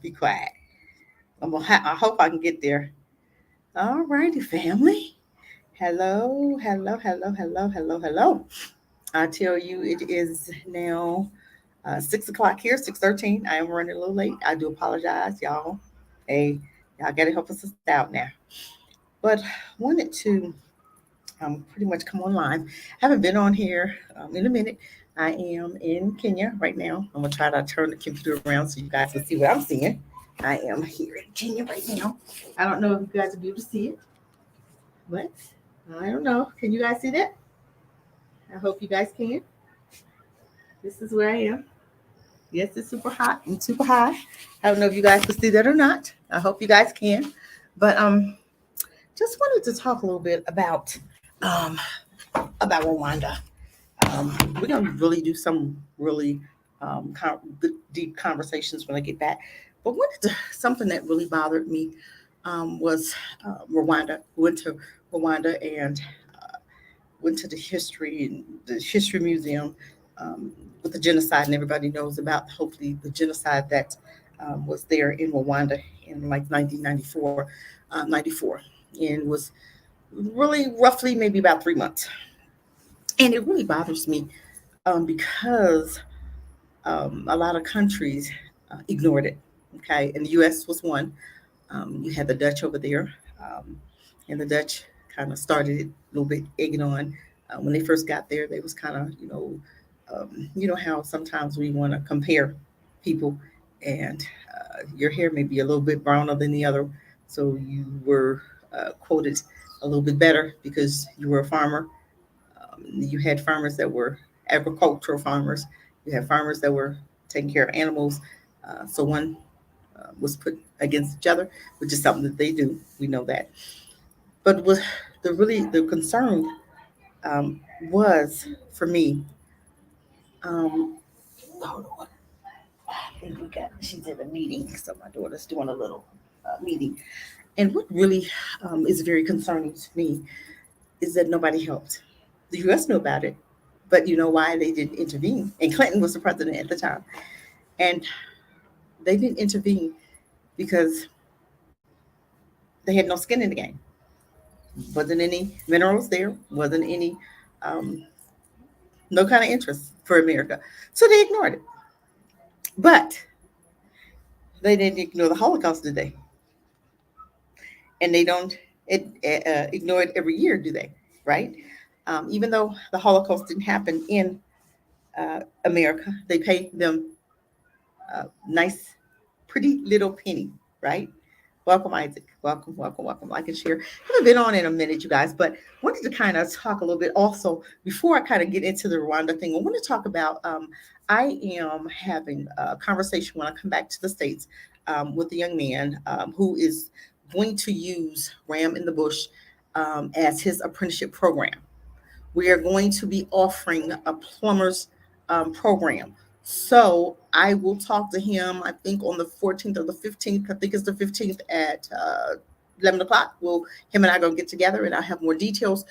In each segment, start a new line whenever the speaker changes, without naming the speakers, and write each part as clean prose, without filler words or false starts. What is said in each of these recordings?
Be quiet. I hope I can get there. All righty, family. Hello, hello, hello, hello, hello, hello. I tell you, it is now 6 o'clock here, 6:13. I am running a little late. I do apologize, y'all. Hey, y'all got to help us out now. But wanted to pretty much come online. Haven't been on here in a minute. I am in Kenya right now. I'm gonna try to turn the computer around so you guys can see what I'm seeing. I am here in Kenya right now. I don't know if you guys will be able to see it, but I don't know. Can you guys see that? I hope you guys can. This is where I am. Yes, it's super hot and super high. I don't know if you guys can see that or not. I hope you guys can. But just wanted to talk a little bit um about Rwanda. We're gonna really do some really good, deep conversations when I get back. But something that really bothered me was Rwanda. Went to Rwanda and went to the history museum with the genocide, and everybody knows about hopefully the genocide that was there in Rwanda in like 1994, 94, and was really roughly maybe about 3 months. And it really bothers me because a lot of countries ignored it. Okay, and the U.S. was one. You had the Dutch over there, and the Dutch kind of started it a little bit egging on. When they first got there, they was kind of, you know how sometimes we want to compare people, and your hair may be a little bit browner than the other, so you were quoted a little bit better because you were a farmer. You had farmers that were agricultural farmers. You had farmers that were taking care of animals. So one was put against each other, which is something that they do. We know that. But what the concern um, was for me. Hold on, I think she's in a meeting, so my daughter's doing a little meeting. And what really is very concerning to me is that nobody helped. The U.S. knew about it, but you know why they didn't intervene? And Clinton was the president at the time, and they didn't intervene because they had no skin in the game. Wasn't any minerals there. Wasn't any um, no kind of interest for America, so they ignored it. But they didn't ignore the Holocaust, did they? And they don't ignore it every year, do they? Right? Even though the Holocaust didn't happen in America, they pay them nice, pretty little penny, right? Welcome, Isaac. Welcome, welcome, welcome. Like and share. Haven't been on in a minute, you guys, but wanted to kind of talk a little bit also before I kind of get into the Rwanda thing. I want to talk about. I am having a conversation when I come back to the States with a young man who is going to use Ram in the Bush as his apprenticeship program. We are going to be offering a plumber's program. So I will talk to him, I think on the 14th or the 15th. I think it's the 15th at 11 o'clock. Him and I going to get together and I'll have more details.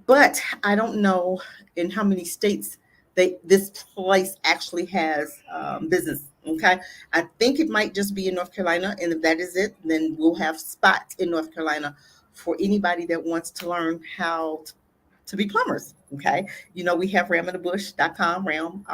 But I don't know in how many states this place actually has business. Okay. I think it might just be in North Carolina. And if that is it, then we'll have spots in North Carolina for anybody that wants to learn how to be plumbers. Okay. You know, we have raminthebush.com, Ream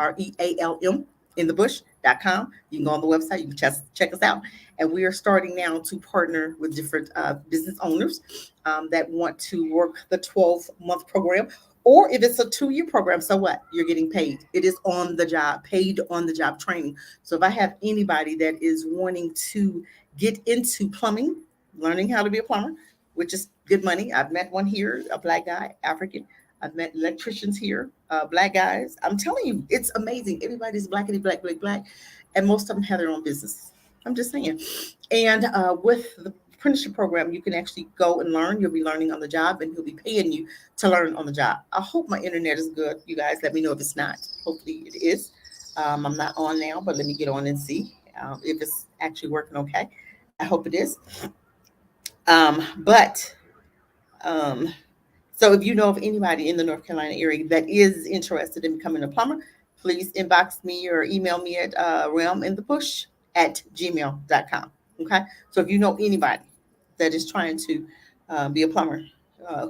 in the bush.com. You can go on the website, you can check us out. And we are starting now to partner with different business owners that want to work the 12-month program. Or if it's a 2-year program, so what? You're getting paid. It is on the job, paid on the job training. So if I have anybody that is wanting to get into plumbing, learning how to be a plumber, which is good money. I've met one here, a black guy, African. I've met electricians here, black guys. I'm telling you, it's amazing. Everybody's blackity black, black, black, and most of them have their own business. I'm just saying. And with the apprenticeship program, you can actually go and learn. You'll be learning on the job, and he'll be paying you to learn on the job. I hope my internet is good. You guys, let me know if it's not. Hopefully, it is. I'm not on now, but let me get on and see if it's actually working okay. I hope it is. But um, so if you know of anybody in the North Carolina area that is interested in becoming a plumber, please inbox me or email me at realminthebush at gmail.com. Okay. So if you know anybody that is trying to be a plumber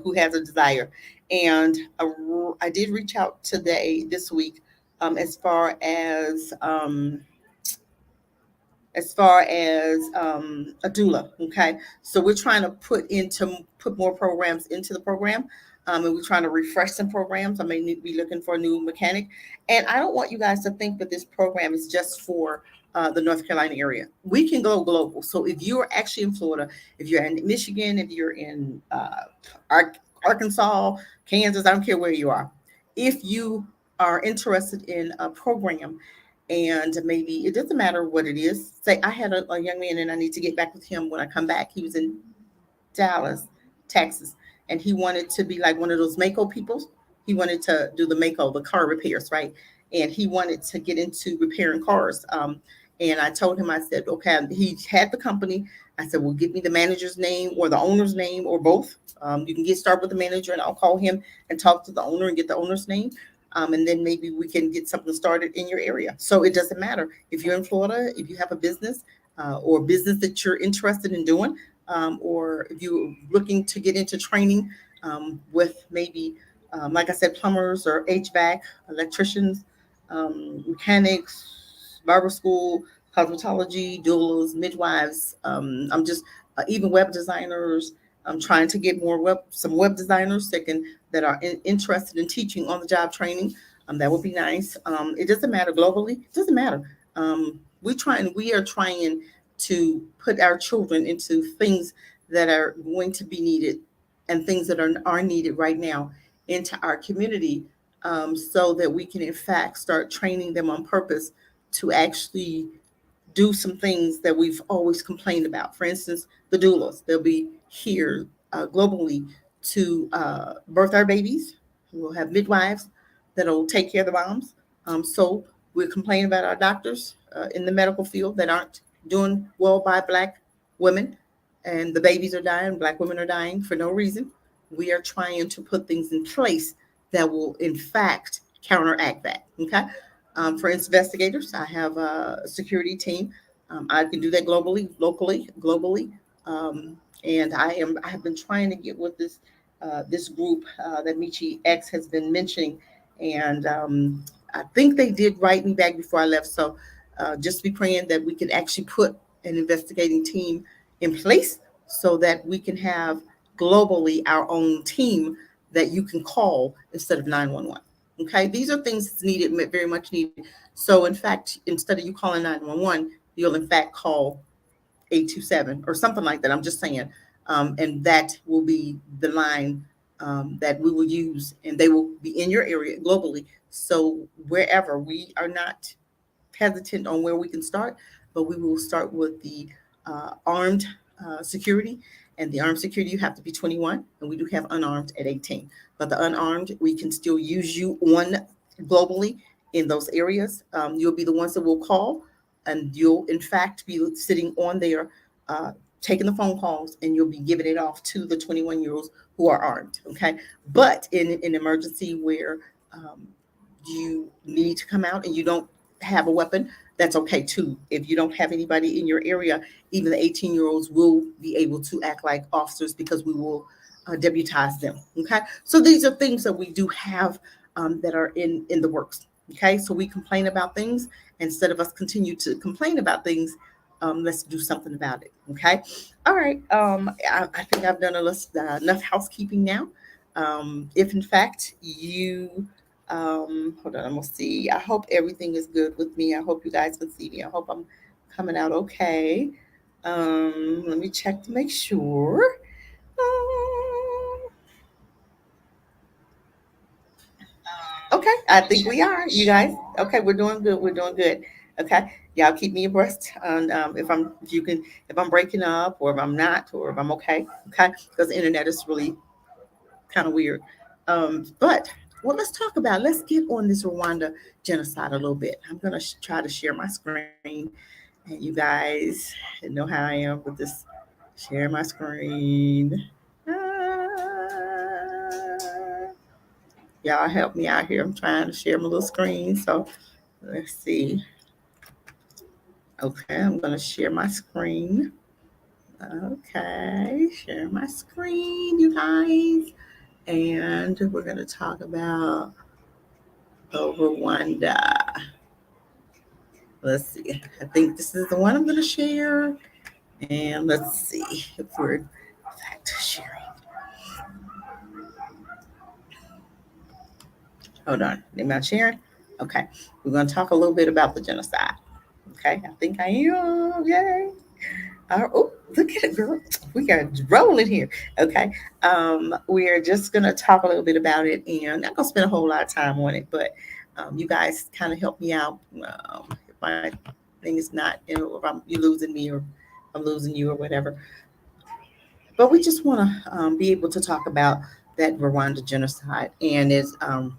who has a desire, and I did reach out today, this week, as far as a doula. Okay, so we're trying to put more programs into the program, and we're trying to refresh some programs. I may be looking for a new mechanic, and I don't want you guys to think that this program is just for the North Carolina area. We can go global. So if you're actually in Florida, if you're in Michigan, if you're in Arkansas, Kansas, I don't care where you are. If you are interested in a program, and maybe it doesn't matter what it is. Say I had a young man and I need to get back with him when I come back. He was in Dallas, Texas, and he wanted to be like one of those Mako people. He wanted to do the Mako, the car repairs, right? And he wanted to get into repairing cars. And I told him, I said, okay, he had the company. I said, well, give me the manager's name or the owner's name or both. You can get started with the manager, and I'll call him and talk to the owner and get the owner's name. And then maybe we can get something started in your area. So it doesn't matter if you're in Florida, if you have a business or a business that you're interested in doing, or if you're looking to get into training with maybe, like I said, plumbers or HVAC, electricians, mechanics, barber school, cosmetology, doulas, midwives. I'm just even web designers. I'm trying to get some web designers that are interested in teaching on the job training. That would be nice. It doesn't matter globally. It doesn't matter. We are trying to put our children into things that are going to be needed and things that are needed right now into our community, so that we can in fact start training them on purpose to actually do some things that we've always complained about. For instance, the doulas, they'll be here globally to birth our babies. We'll have midwives that'll take care of the moms. So we're complaining about our doctors in the medical field that aren't doing well by Black women, and the babies are dying, Black women are dying for no reason. We are trying to put things in place that will, in fact, counteract that. Okay. For investigators, I have a security team. I can do that globally, locally, globally, and I have been trying to get with this group that Michi X has been mentioning, and I think they did write me back before I left. So just be praying that we can actually put an investigating team in place so that we can have globally our own team that you can call instead of 911. Okay, these are things that's needed, very much needed. So, in fact, instead of you calling 911, you'll in fact call 827 or something like that. I'm just saying, and that will be the line that we will use, and they will be in your area globally. So wherever we are not hesitant on where we can start, but we will start with the armed security. And the armed security, you have to be 21, and we do have unarmed at 18. But the unarmed, we can still use you on globally in those areas. You'll be the ones that will call, and you'll in fact be sitting on there, uh, taking the phone calls, and you'll be giving it off to the 21-year-olds who are armed. Okay, but in an emergency where you need to come out and you don't have a weapon, that's okay too. If you don't have anybody in your area, even the 18-year-olds will be able to act like officers because we will deputize them. Okay, so these are things that we do have that are in the works. Okay, so we complain about things instead of us continue to complain about things. Let's do something about it. Okay, all right. I think I've done enough housekeeping now. If in fact you hold on, I'm gonna see. I hope everything is good with me. I hope you guys can see me. I hope I'm coming out okay. Let me check to make sure. Um, okay, I think we are, you guys. Okay, we're doing good. We're doing good. Okay, y'all keep me abreast on if I'm breaking up or if I'm not or if I'm okay. Okay, because the internet is really kind of weird. But well, let's get on this Rwanda genocide a little bit. I'm going to try to share my screen, and you guys know how I am with this. Share my screen. Ah, y'all help me out here. I'm trying to share my little screen. So let's see. Okay, I'm going to share my screen. Okay, share my screen, you guys. And we're going to talk about Rwanda. Let's see. I think this is the one I'm going to share. And let's see if we're in fact sharing. Hold on. Am I sharing? Okay. We're going to talk a little bit about the genocide. Okay. I think I am. Yay. Oh, look at it, girl. We got rolling here. Okay. We're just going to talk a little bit about it, and I'm not going to spend a whole lot of time on it, but you guys kind of help me out. If my thing is not, if you losing me or I'm losing you or whatever. But we just want to be able to talk about that Rwanda genocide and its the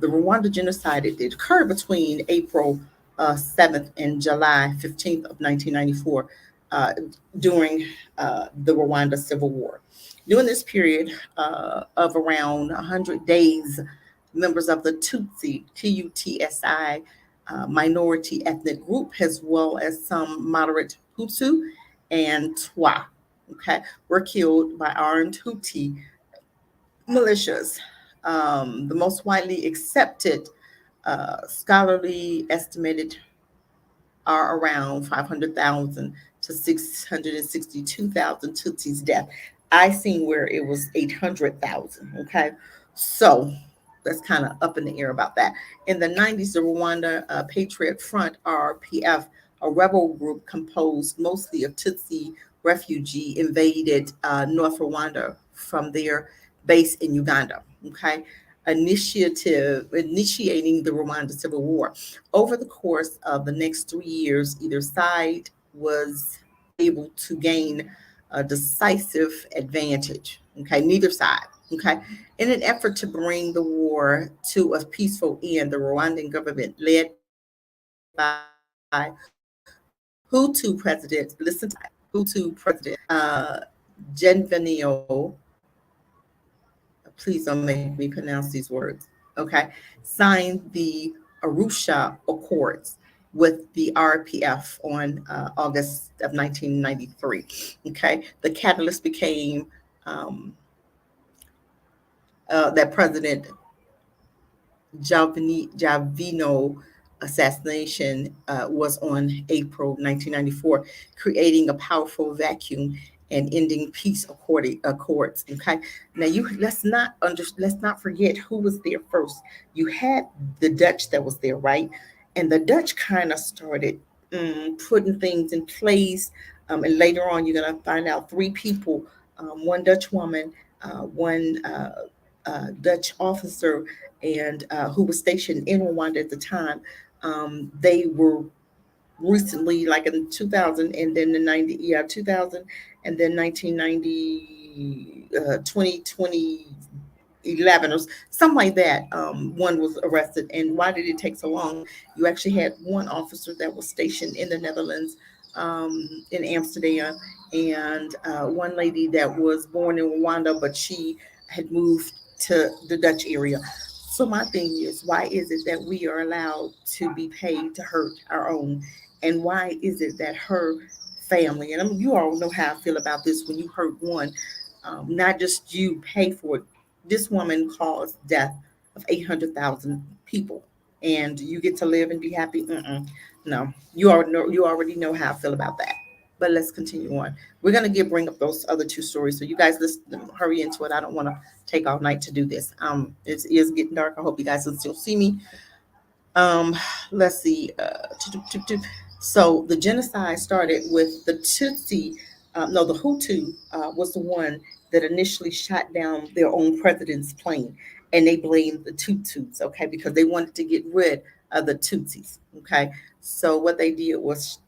Rwanda genocide. It occurred between April 7th and July 15th of 1994 uh, during the Rwanda Civil War. During this period of around 100 days, members of the Tutsi, Tutsi minority ethnic group, as well as some moderate Hutu and Twa, okay, were killed by armed Houthi militias. The most widely accepted scholarly estimated are around 500,000 to 662,000 Tutsis' death. I seen where it was 800,000. Okay. So that's kind of up in the air about that. In the 90s, the Rwanda Patriot Front, RPF, a rebel group composed mostly of Tutsi refugee, invaded North Rwanda from their base in Uganda. Okay. Initiating the Rwanda Civil War. Over the course of the next 3 years, either side was able to gain a decisive advantage. Okay, neither side. Okay, in an effort to bring the war to a peaceful end, the Rwandan government, led by Hutu President, listen to that, Hutu President Genvenio, please don't make me pronounce these words, okay, signed the Arusha Accords with the RPF on August of 1993. Okay, the catalyst became um, that President Javino assassination was on April 1994, creating a powerful vacuum and ending peace accords. Okay, now you let's not forget who was there first. You had the Dutch that was there, right? And the Dutch kind of started putting things in place. And later on, you're gonna find out three people, one Dutch woman, one Dutch officer, and who was stationed in Rwanda at the time. They were recently, like in 2000, and then the 90, yeah, 2000, and then 1990, 2020. 11 or something like that. One was arrested. And why did it take so long? You actually had one officer that was stationed in the Netherlands, in Amsterdam, and one lady that was born in Rwanda, but she had moved to the Dutch area. So my thing is, why is it that we are allowed to be paid to hurt our own? And why is it that her family, and you all know how I feel about this, when you hurt one, not just you pay for it. This woman caused death of 800,000 people, and you get to live and be happy. No, you already know how I feel about that. But let's continue on. We're gonna bring up those other two stories. So you guys, let's hurry into it. I don't want to take all night to do this. It is getting dark. I hope you guys can still see me. Um, let's see. So the genocide started with the Tutsi. No, the Hutu was the one that initially shot down their own president's plane, and they blamed the Tutsis, okay, because they wanted to get rid of the Tutsis, okay. So what they did was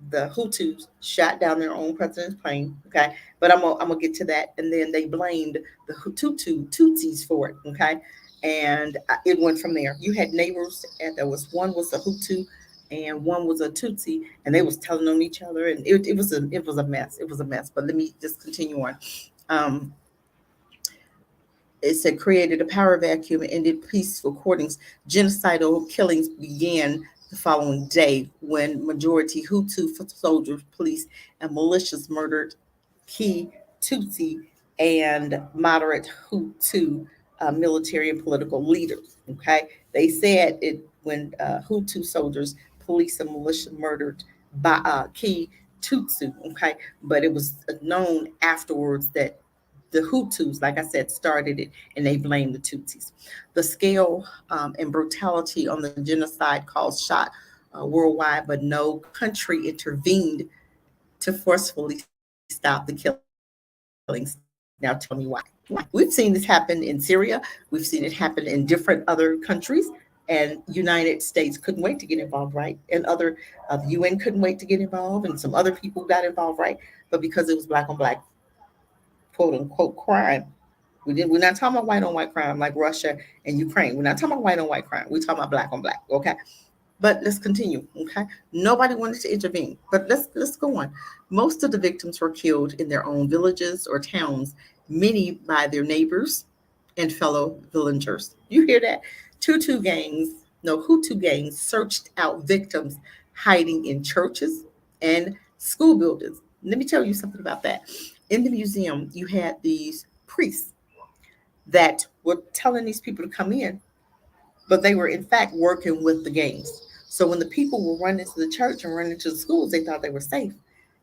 the Hutus shot down their own president's plane. Okay, but I'm gonna get to that. And then they blamed the Tutsis for it. Okay, and it went from there. You had neighbors, and there was one was a Hutu, and one was a Tutsi, and they was telling on each other, and it was a mess. It was a mess. But let me just continue on. Um, it said created a power vacuum and ended peaceful courtings. Genocidal killings began the following day when majority Hutu soldiers, police, and militias murdered key Tutsi and moderate Hutu military and political leaders. Okay, they said it when Hutu soldiers, police, and militia murdered by key Tutsi. Okay, but it was known afterwards that the Hutus, like I said, started it and they blamed the Tutsis. The scale and brutality on the genocide caused shock worldwide, but no country intervened to forcefully stop the killings. Now tell me why. We've seen this happen in Syria. We've seen it happen in different other countries, and United States couldn't wait to get involved, right? And the UN couldn't wait to get involved, and some other people got involved, right? But because it was black on black, quote unquote, crime, we're not talking about white on white crime like Russia and Ukraine. We're not talking about white on white crime. We're talking about black on black. Okay. But let's continue. Okay. Nobody wanted to intervene. But let's go on. Most of the victims were killed in their own villages or towns, many by their neighbors and fellow villagers. You hear that? Hutu gangs searched out victims hiding in churches and school buildings. Let me tell you something about that. In the museum, you had these priests that were telling these people to come in, but they were in fact working with the gangs. So when the people were running to the church and running to the schools, they thought they were safe,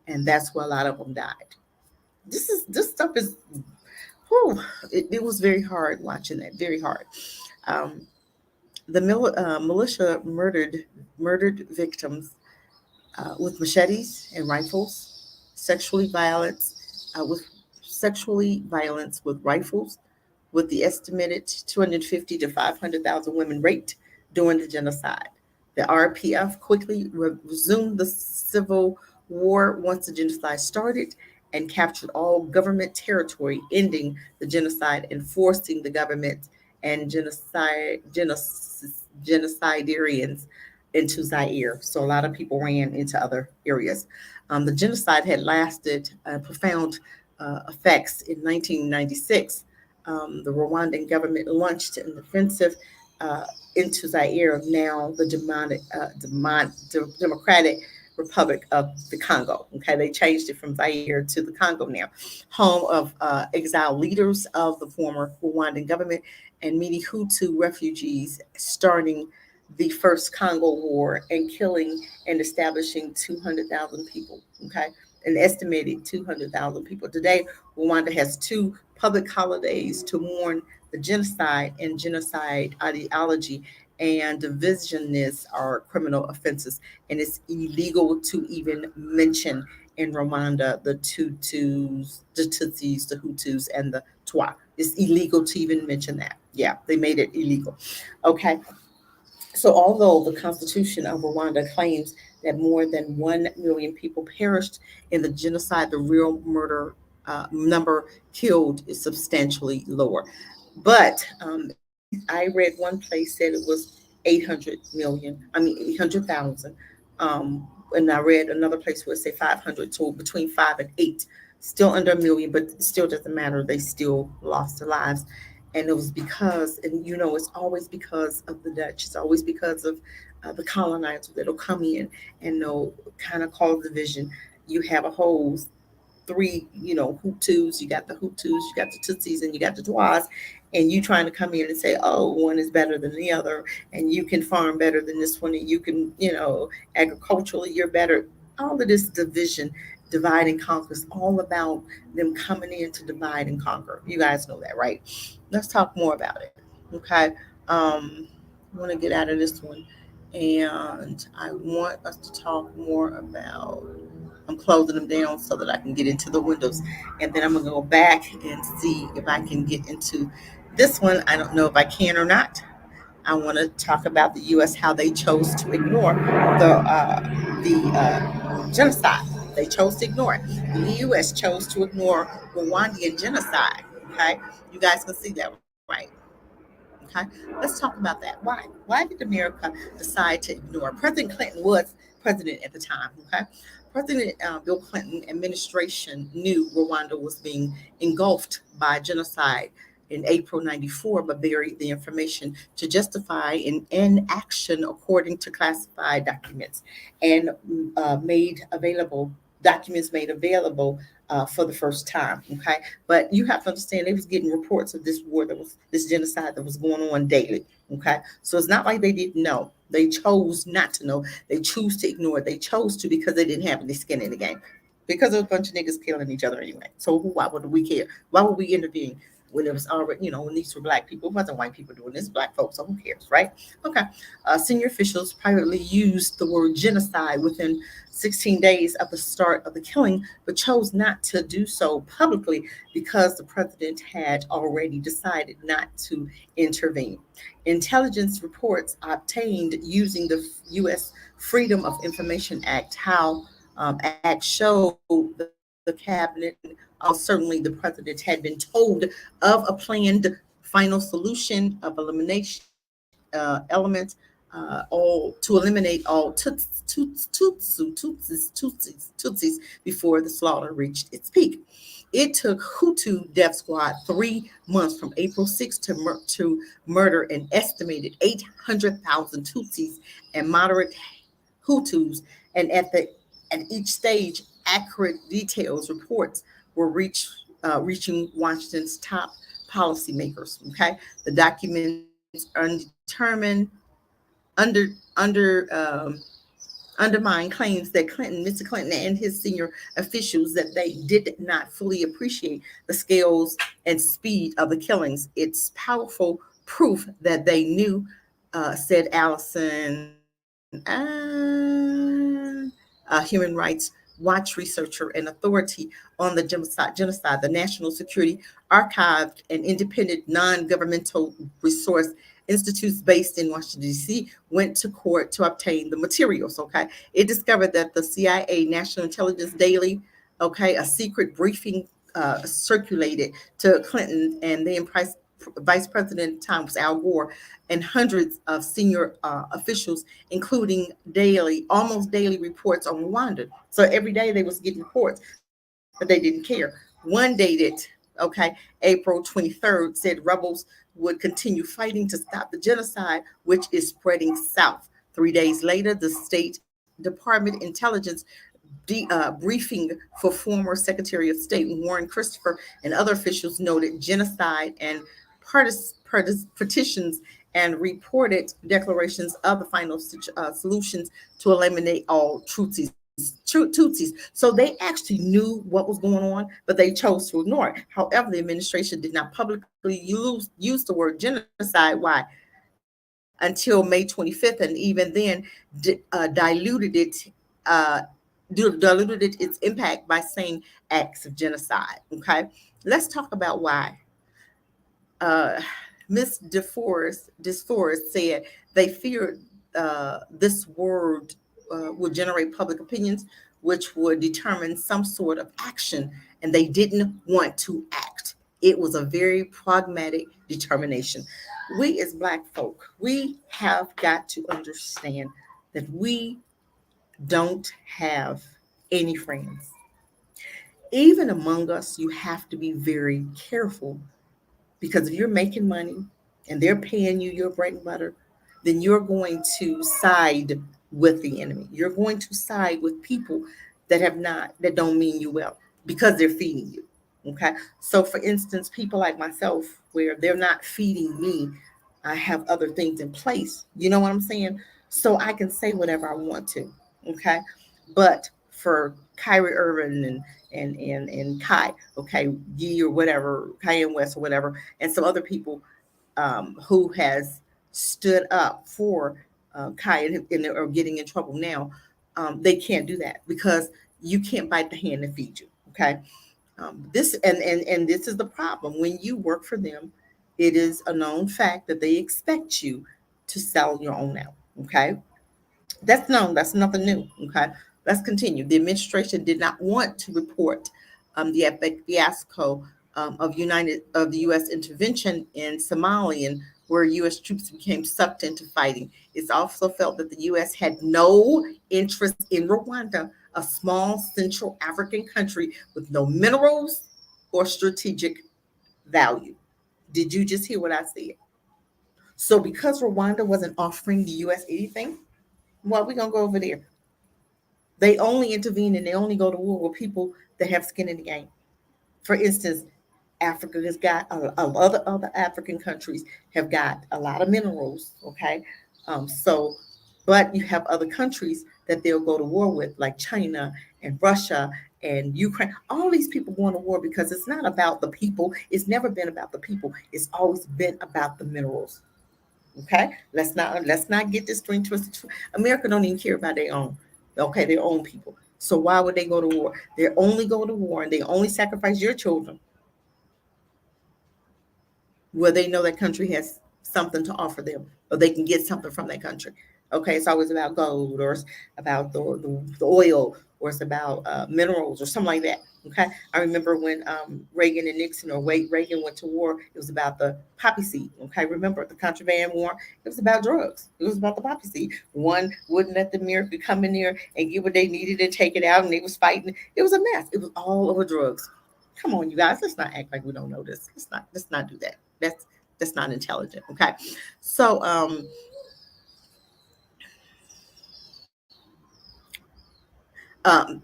and that's where a lot of them died. This stuff is, whew, it was very hard watching that. Very hard. Um, the militia murdered victims with machetes and rifles, sexually violence with sexually violence with rifles, with the estimated 250 to 500,000 women raped during the genocide. The RPF quickly resumed the civil war once the genocide started and captured all government territory, ending the genocide and forcing the government and genocidarians into Zaire. So a lot of people ran into other areas. The genocide had lasted profound effects in 1996. The Rwandan government launched an offensive uh, into Zaire, now the Democratic Republic of the Congo. Okay, they changed it from Zaire to the Congo now, home of exiled leaders of the former Rwandan government and many Hutu refugees, starting the first Congo War and killing and establishing 200,000 people. Okay, an estimated 200,000 people. Today, Rwanda has two public holidays to mourn the genocide, and genocide ideology and divisionness are criminal offenses, and it's illegal to even mention in Rwanda the Tutus, the Tutsis, the Hutus, and the Twa. It's illegal to even mention that. Yeah, they made it illegal. Okay, so, although the Constitution of Rwanda claims that more than 1 million people perished in the genocide, the real murder number killed is substantially lower. But I read one place said it was 800 million, 800,000. And I read another place where it said 500, so between 5 and 8, still under a million, but it still doesn't matter. They still lost their lives. And it was because, and it's always because of the Dutch. It's always because of the colonizers that'll come in and they'll kind of cause division. You have a whole three, Hutus. You got the Tutsis, and you got the Twas, and you trying to come in and say, oh, one is better than the other, and you can farm better than this one, and you can, agriculturally you're better. All of this division, divide and conquer, is all about them coming in to divide and conquer. You guys know that, right? Let's talk more about it. Okay. I want to get out of this one, and I want us to talk more about. I'm closing them down so that I can get into the windows. And then I'm going to go back and see if I can get into this one. I don't know if I can or not. I want to talk about the U.S., how they chose to ignore the genocide. They chose to ignore it. The U.S. chose to ignore Rwandan genocide. Okay. You guys can see that, right? Okay, let's talk about that. Why? Why did America decide to ignore? President Clinton was president at the time. Okay, President Bill Clinton administration knew Rwanda was being engulfed by genocide, in April 94, but buried the information to justify an inaction according to classified documents and made available documents made available for the first time. Okay, but you have to understand they was getting reports of this war that was this genocide that was going on daily. Okay, so it's not like they didn't know. They chose not to know. They choose to ignore it. They chose to because they didn't have any skin in the game. Because there was a bunch of niggas killing each other anyway. So why would we care? Why would we intervene when it was already, when these were black people? It wasn't white people doing this, black folks. So who cares, right? Okay. Senior officials privately used the word genocide within 16 days of the start of the killing, but chose not to do so publicly because the president had already decided not to intervene. Intelligence reports obtained using the U.S. Freedom of Information Act, how Act showed the cabinet and certainly the president had been told of a planned final solution of elimination elements, all to eliminate all Tutsis before the slaughter reached its peak. It took Hutu Death Squad 3 months from April 6th to murder an estimated 800,000 Tutsis and moderate Hutus, and at each stage, accurate details reports were reaching Washington's top policymakers. Okay, the documents under under undermine claims that Mr. Clinton, and his senior officials that they did not fully appreciate the scales and speed of the killings. It's powerful proof that they knew, said Allison, human rights watch researcher and authority on the genocide. The National Security Archive, an independent non-governmental resource institutes based in Washington, D.C., went to court to obtain the materials. Okay. It discovered that the CIA National Intelligence Daily, okay, a secret briefing circulated to Clinton and then Vice President at the time was Al Gore, and hundreds of senior officials, including almost daily reports on Rwanda. So every day they was getting reports, but they didn't care. One dated, okay, April 23rd, said rebels would continue fighting to stop the genocide, which is spreading south. 3 days later, the State Department Intelligence briefing for former Secretary of State Warren Christopher and other officials noted genocide and petitions and reported declarations of the final solutions to eliminate all Tutsis. So they actually knew what was going on, but they chose to ignore it. However, the administration did not publicly use the word genocide. Why? Until May 25th, and even then uh, diluted its impact by saying acts of genocide. Okay, let's talk about why. uh, Miss DeForest said they feared this word would generate public opinions, which would determine some sort of action, and they didn't want to act. It was a very pragmatic determination. We as Black folk, we have got to understand that we don't have any friends. Even among us, you have to be very careful, because if you're making money and they're paying you your bread and butter, then you're going to side with the enemy. You're going to side with people that don't mean you well because they're feeding you. Okay. So for instance, people like myself, where they're not feeding me, I have other things in place. You know what I'm saying? So I can say whatever I want to. Okay. But for Kyrie Irvin and Kai, okay, Yee or whatever, Kai and West or whatever, and some other people who has stood up for Kai and are getting in trouble now, they can't do that because you can't bite the hand that feeds you. Okay, this and this is the problem. When you work for them, it is a known fact that they expect you to sell your own out. Okay, that's known. That's nothing new. Okay, let's continue. The administration did not want to report the epic fiasco of the U.S. intervention in Somalia, where U.S. troops became sucked into fighting. It's also felt that the U.S. had no interest in Rwanda, a small Central African country with no minerals or strategic value. Did you just hear what I said? So because Rwanda wasn't offering the US anything, well, we're gonna go over there. They only intervene and they only go to war with people that have skin in the game. For instance, Africa has got other African countries have got a lot of minerals. Okay, so but you have other countries that they'll go to war with, like China and Russia and Ukraine. All these people going to war because it's not about the people. It's never been about the people. It's always been about the minerals. Okay, let's not get this string twisted. America don't even care about their own. Okay, their own people. So why would they go to war? They only go to war and they only sacrifice your children where they know that country has something to offer them or they can get something from that country. Okay, it's always about gold or it's about the oil or it's about minerals or something like that. Okay, I remember when Reagan and Nixon or Wade Reagan went to war, it was about the poppy seed. Okay, remember the contraband war? It was about drugs. It was about the poppy seed. One wouldn't let the America come in there and get what they needed and take it out, and they was fighting. It was a mess. It was all over drugs. Come on, you guys. Let's not act like we don't know this. Let's not do that. That's not intelligent. Okay. So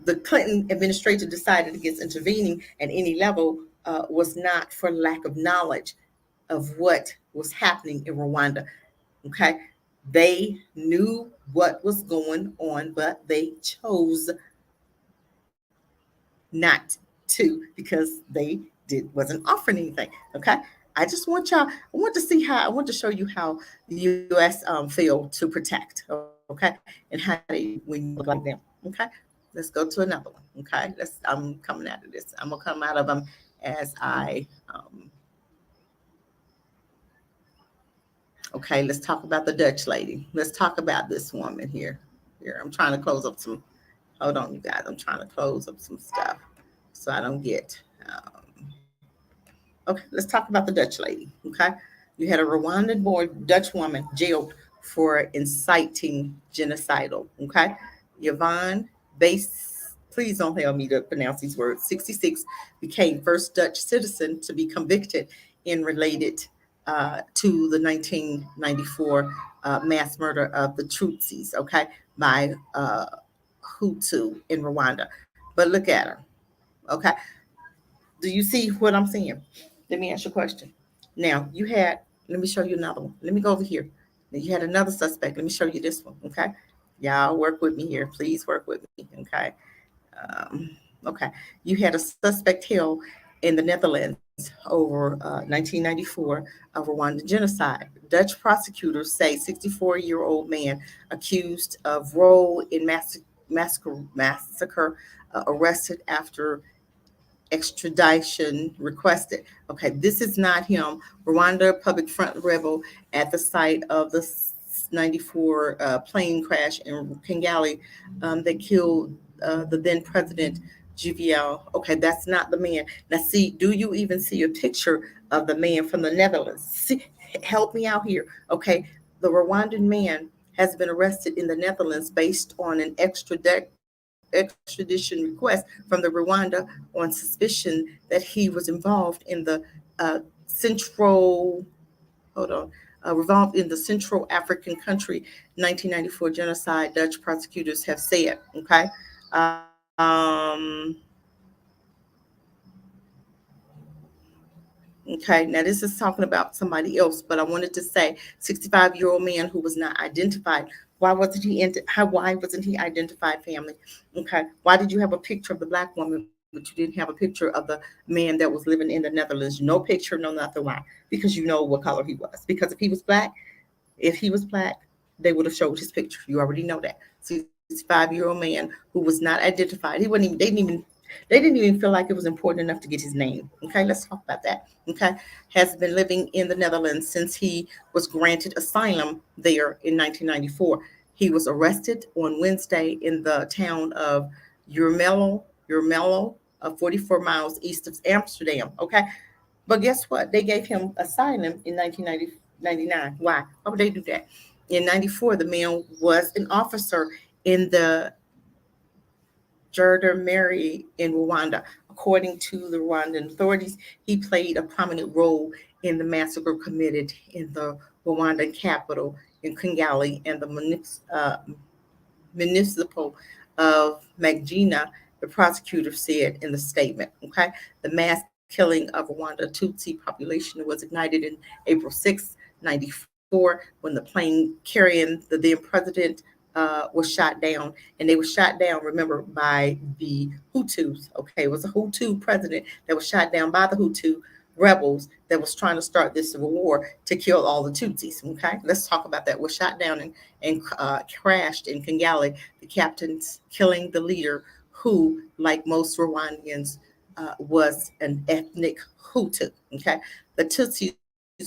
the Clinton administration decided against intervening at any level was not for lack of knowledge of what was happening in Rwanda. Okay. They knew what was going on, but they chose not to because they did wasn't offering anything. Okay. I just want y'all, I want to show you how the US failed to protect, okay, and how they when you look like them. Okay. Let's go to another one. Okay. I'm coming out of this. I'm gonna come out of them as I okay, let's talk about the Dutch lady. Let's talk about this woman here. Here, I'm trying to close up some. Hold on, you guys. I'm trying to close up some stuff so I don't get. Okay, let's talk about the Dutch lady. Okay, you had a Rwandan-born Dutch woman jailed for inciting genocidal. Okay, Yvonne Base. Please don't help me to pronounce these words. 66 became first Dutch citizen to be convicted in related to the 1994 mass murder of the Tutsis. Okay, by Hutu in Rwanda. But look at her. Okay, do you see what I'm saying? Let me ask you a question. Now, let me show you another one. Let me go over here. Now, you had another suspect. Let me show you this one. Okay. Y'all work with me here. Please work with me. Okay. Okay. You had a suspect held in the Netherlands over 1994 of Rwandan genocide. Dutch prosecutors say 64-year-old man accused of role in massacre arrested after extradition requested. Okay, this is not him. Rwanda Public Front rebel at the site of the 94 plane crash in Kigali that killed the then president Juvial. Okay, that's not the man. Now, see, do you even see a picture of the man from the Netherlands? See, help me out here. Okay, the Rwandan man has been arrested in the Netherlands based on an extradition request from the Rwanda on suspicion that he was involved in the central hold on involved in the Central African country 1994 genocide. Dutch prosecutors have said. Okay. Okay, now this is talking about somebody else, but I wanted to say 65-year-old man who was not identified. Why wasn't he identified, family? Okay. Why did you have a picture of the black woman, but you didn't have a picture of the man that was living in the Netherlands? No picture, no nothing. Why? Because you know what color he was. Because if he was black, they would have showed his picture. You already know that. 65-year-old man who was not identified. He wasn't even they didn't even feel like it was important enough to get his name. Okay, let's talk about that. Okay, has been living in the Netherlands since he was granted asylum there in 1994. He was arrested on Wednesday in the town of Urmelo, 44 miles east of Amsterdam. Okay, but guess what? They gave him asylum in 1999. Why would they do that? In 94, the man was an officer in the Mary in Rwanda. According to the Rwandan authorities, he played a prominent role in the massacre committed in the Rwandan capital in Kigali and the municipal of Magina, the prosecutor said in the statement. Okay, the mass killing of Rwanda Tutsi population was ignited in April 6, 94, when the plane carrying the then president was shot down, and they were shot down. Remember, by the Hutus. Okay, it was a Hutu president that was shot down by the Hutu rebels that was trying to start this civil war to kill all the Tutsis. Okay, let's talk about that. Was shot down and crashed in Kigali, the captains killing the leader, who, like most Rwandans, was an ethnic Hutu. Okay, the Tutsis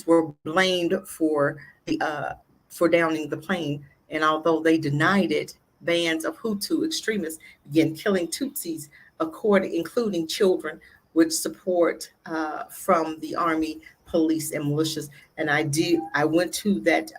were blamed for downing the plane, and although they denied it, bands of Hutu extremists began killing Tutsis, including children, with support from the army, police, and militias. And I went to that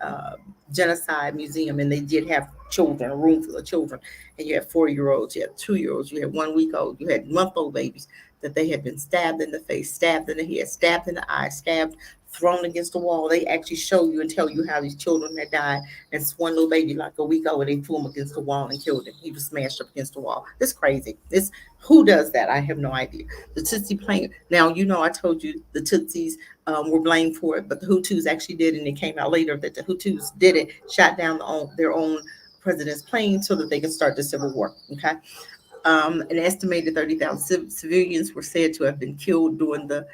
genocide museum, and they did have children, a room full of children, and you had 4 year olds, you had 2 year olds, you had 1 week old, you had month old babies that they had been stabbed in the face, stabbed in the head, stabbed in the eye, stabbed, thrown against the wall. They actually show you and tell you how these children had died. And it's one little baby, like a week old, they threw him against the wall and killed him. He was smashed up against the wall. It's crazy. It's who does that? I have no idea. The Tutsi plane. Now I told you the Tutsis were blamed for it, but the Hutus actually did, and it came out later that the Hutus did it, shot down their own president's plane so that they could start the civil war. Okay, an estimated 30,000 civilians were said to have been killed during that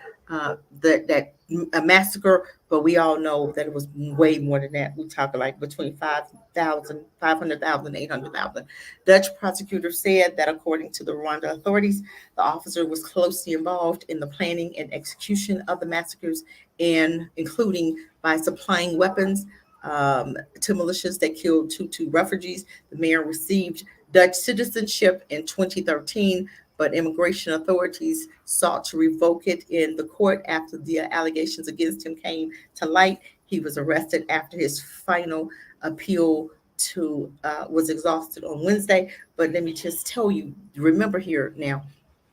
massacre, but we all know that it was way more than that. We talk like between 5,000, 500,000, 800,000. Dutch prosecutors said that according to the Rwanda authorities, the officer was closely involved in the planning and execution of the massacres, and including by supplying weapons to militias that killed Tutu refugees. The man received Dutch citizenship in 2013, but immigration authorities sought to revoke it in the court after the allegations against him came to light. He was arrested after his final appeal to was exhausted on Wednesday. But let me just tell you, remember here now,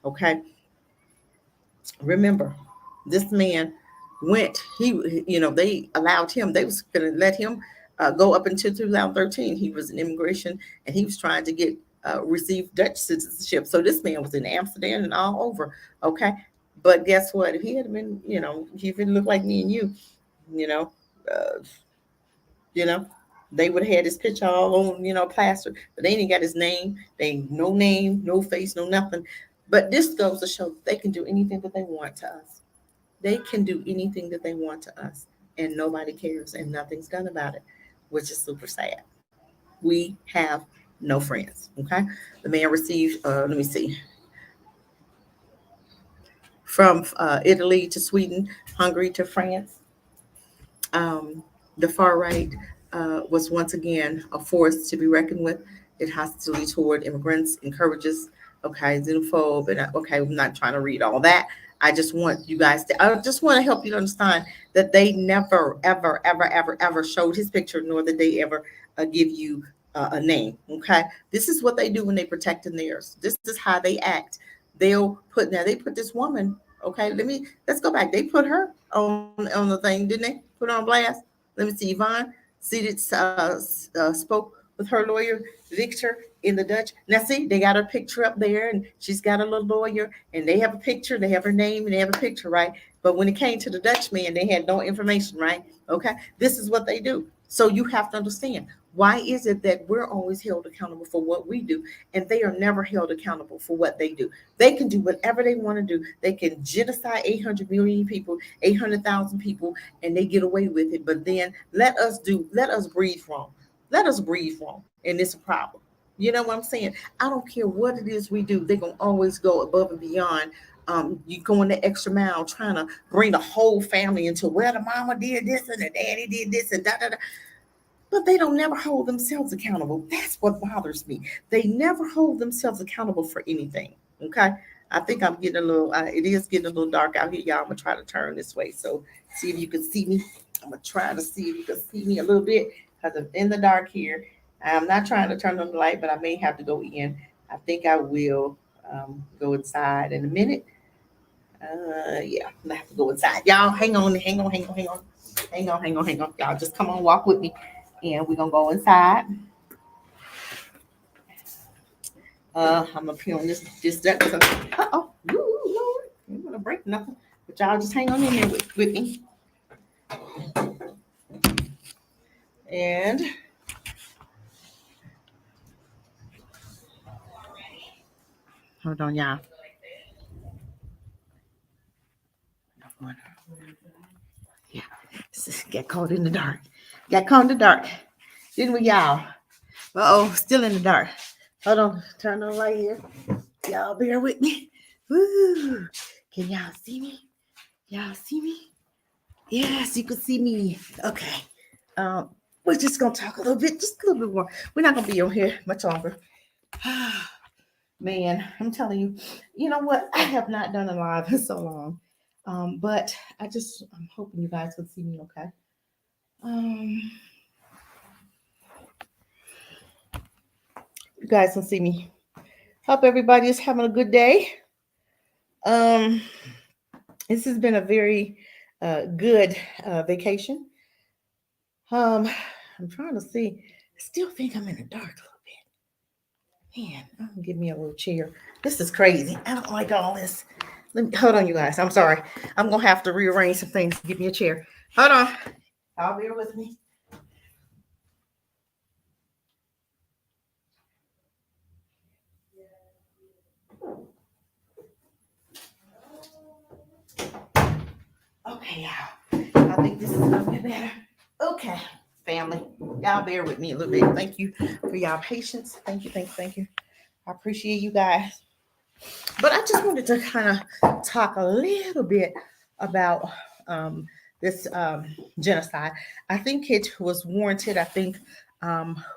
okay? Remember, this man they allowed him, they was going to let him go up until 2013. He was in immigration, and he was trying to get receive Dutch citizenship. So this man was in Amsterdam and all over. Okay, but guess what? If he had been, he didn't look like me and you know, uh, you know, they would have had his picture all on, plastered, but they ain't got his name. They ain't no name, no face, no nothing. But this goes to show they can do anything that they want to us. They can do anything that they want to us, and nobody cares, and nothing's done about it, which is super sad. We have no friends. Okay, the man received. Let me see, from Italy to Sweden, Hungary to France. Um, the far right was once again a force to be reckoned with. It hostility toward immigrants encourages, okay, xenophobe, and okay, I'm not trying to read all that. I just want you guys to, I just want to help you to understand that they never, ever, ever, ever, ever showed his picture, nor did they ever give you a name. Okay, this is what they do when they protecting theirs. This is how they act. They put this woman. Okay, let's go back. They put her on the thing, didn't they? Put her on blast. Let me see. Yvonne seated spoke with her lawyer Victor in the Dutch. Now see, they got her picture up there, and she's got a little lawyer, and they have a picture. They have her name, and they have a picture, right? But when it came to the Dutch man, they had no information, right? Okay, this is what they do. So you have to understand, why is it that we're always held accountable for what we do, and they are never held accountable for what they do? They can do whatever they want to do. They can genocide 800 million people, 800,000 people, and they get away with it. But then let us breathe wrong. Let us breathe wrong, and it's a problem. You know what I'm saying? I don't care what it is we do. They're going to always go above and beyond. You going the extra mile trying to bring the whole family into, well, the mama did this and the daddy did this and da da da, but they don't never hold themselves accountable. That's what bothers me. They never hold themselves accountable for anything. Okay. I think I'm getting a little, it is getting a little dark out here, y'all. I'm going to try to turn this way. So see if you can see me. I'm going to try to see if you can see me a little bit because I'm in the dark here. I'm not trying to turn on the light, but I may have to go in. I think I will go inside in a minute. Yeah, I'm gonna have to go inside. Y'all, hang on, hang on, hang on, hang on, hang on, hang on, hang on. Y'all, just come on, walk with me, and we're gonna go inside. I'm up here on this deck. Oh, Lord, I'm gonna break nothing. But y'all just hang on in there with me. And hold on, y'all. Yeah, got caught in the dark. Got caught in the dark. Didn't we, y'all? Oh, still in the dark. Hold on, turn on the light here. Y'all bear with me. Woo! Can y'all see me? Y'all see me? Yes, you can see me. Okay. Um, we're just gonna talk a little bit, just a little bit more. We're not gonna be on here much longer. Man, I'm telling you, you know what? I have not done a live in so long. But I'm hoping you guys can see me okay. Um, you guys can see me. Hope everybody is having a good day. Um, this has been a very good vacation. I'm trying to see. I still think I'm in the dark a little bit. Man, I'm gonna give me a little chair. This is crazy. I don't like all this. Let me hold on, you guys. I'm sorry. I'm gonna have to rearrange some things. Give me a chair. Hold on. Y'all bear with me. Okay, y'all. I think this is a little bit better. Okay, family. Y'all bear with me a little bit. Thank you for y'all patience. Thank you, thank you, thank you. I appreciate you guys. But I just wanted to kind of talk a little bit about this genocide. I think it was warranted. I think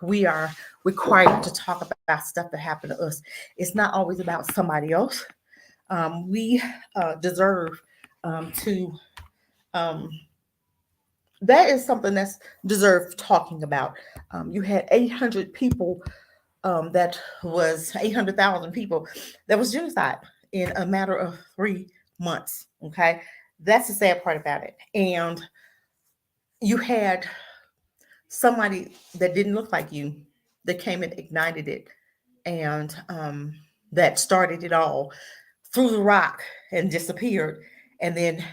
we are required to talk about stuff that happened to us. It's not always about somebody else. We deserve to. Um, that is something that's deserved talking about. You had 800 people that was 800,000 people that was genocide in a matter of 3 months. Okay. That's the sad part about it. And you had somebody that didn't look like you that came and ignited it and that started it all, threw the rock and disappeared, and then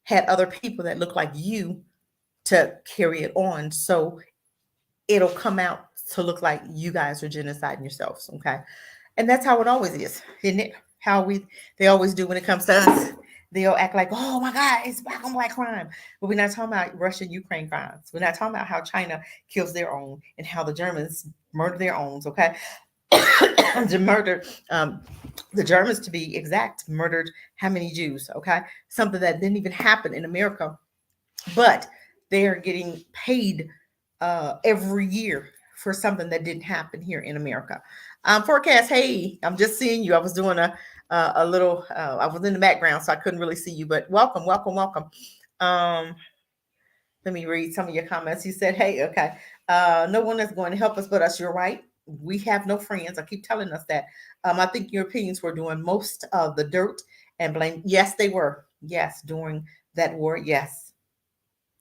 had other people that looked like you to carry it on. So it'll come out to look like you guys are genociding yourselves. Okay. And that's how it always is, isn't it? How they always do when it comes to us. They'll act like, oh my God, it's black on black crime. But we're not talking about Russia, Ukraine crimes. We're not talking about how China kills their own and how the Germans murder their own. Okay. To murder the Germans, to be exact, murdered how many Jews? Okay. Something that didn't even happen in America, but they are getting paid every year for something that didn't happen here in America. Forecast, hey, I'm just seeing you. I was doing a little. I was in the background, so I couldn't really see you. But welcome, welcome, welcome. Um, Let me read some of your comments. You said, "Hey, okay, no one is going to help us but us." You're right. We have no friends. I keep telling us that. I think Europeans were doing most of the dirt and blame. Yes, they were. Yes, during that war. Yes,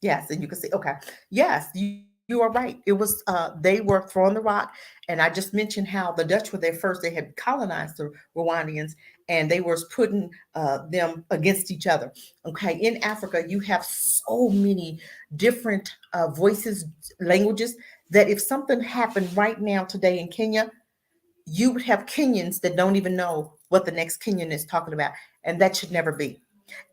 yes, and you can see, okay, yes, you are right. It was they were throwing the rock, and I just mentioned how the Dutch were there first. They had colonized the Rwandians, and they were putting them against each other. Okay, in Africa, you have so many different voices, languages that if something happened right now today in Kenya, you would have Kenyans that don't even know what the next Kenyan is talking about, and that should never be.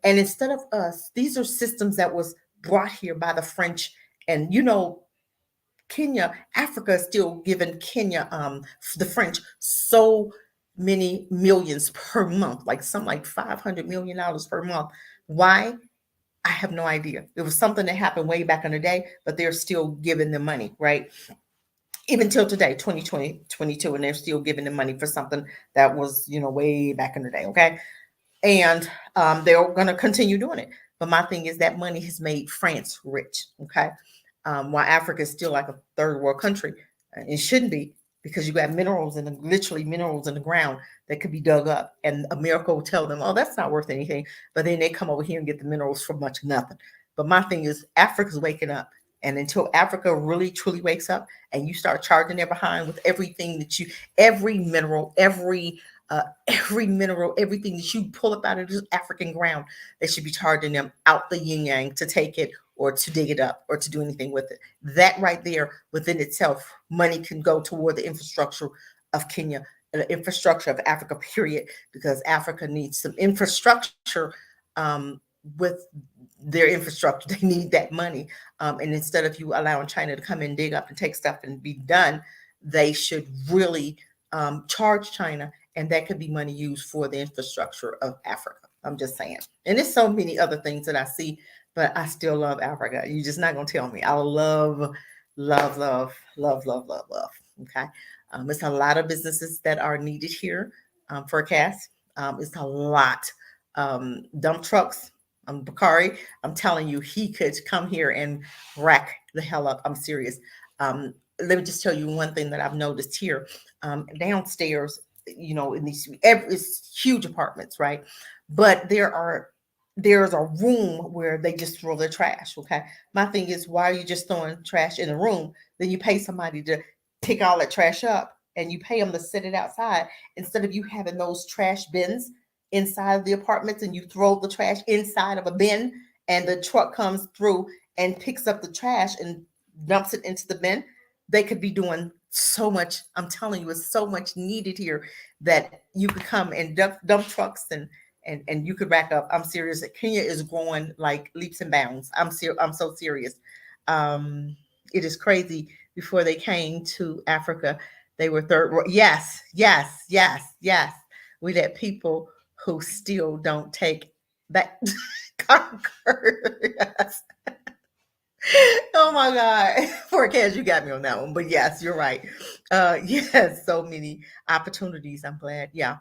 And instead of us, these are systems that was brought here by the French. And Kenya, Africa is still giving Kenya, the French, so many millions per month, like some like $500 million per month. Why? I have no idea. It was something that happened way back in the day, but they're still giving them money, right? Even till today, 2020, 22, and they're still giving them money for something that was, way back in the day. Okay. And they're going to continue doing it. But my thing is that money has made France rich. Okay. While Africa is still like a third world country, it shouldn't be, because you got minerals and literally minerals in the ground that could be dug up. And America will tell them, oh, that's not worth anything. But then they come over here and get the minerals for much nothing. But my thing is, Africa's waking up. And until Africa really truly wakes up and you start charging their behind with everything that you, every mineral, every mineral, everything that you pull up out of this African ground, they should be charging them out the yin yang to take it or to dig it up or to do anything with it. That right there within itself, money can go toward the infrastructure of Kenya, the infrastructure of Africa, period, because Africa needs some infrastructure with their infrastructure. They need that money. And instead of you allowing China to come and dig up and take stuff and be done, they should really charge China, and that could be money used for the infrastructure of Africa. I'm just saying. And there's so many other things that I see, but I still love Africa. You're just not gonna tell me. I love, love, love, love, love, love, love. Okay. It's a lot of businesses that are needed here for gas. It's a lot. Dump trucks. Bakari, I'm telling you, he could come here and rack the hell up. I'm serious. Let me just tell you one thing that I've noticed here. Downstairs, you know, in these it's huge apartments, right? But there's a room where they just throw their trash. Okay. My thing is, why are you just throwing trash in the room? Then you pay somebody to pick all that trash up and you pay them to sit it outside instead of you having those trash bins inside the apartments and you throw the trash inside of a bin and the truck comes through and picks up the trash and dumps it into the bin. They could be doing so much. I'm telling you, it's so much needed here that you could come and dump trucks and you could rack up. I'm serious. Kenya is growing like leaps and bounds. I'm so serious. It is crazy. Before they came to Africa, they were third world. Yes, yes, yes, yes. We let people who still don't take that conquer. Yes. Oh my God. Forecast, you got me on that one. But yes, you're right. Yes, so many opportunities. I'm glad. Yeah.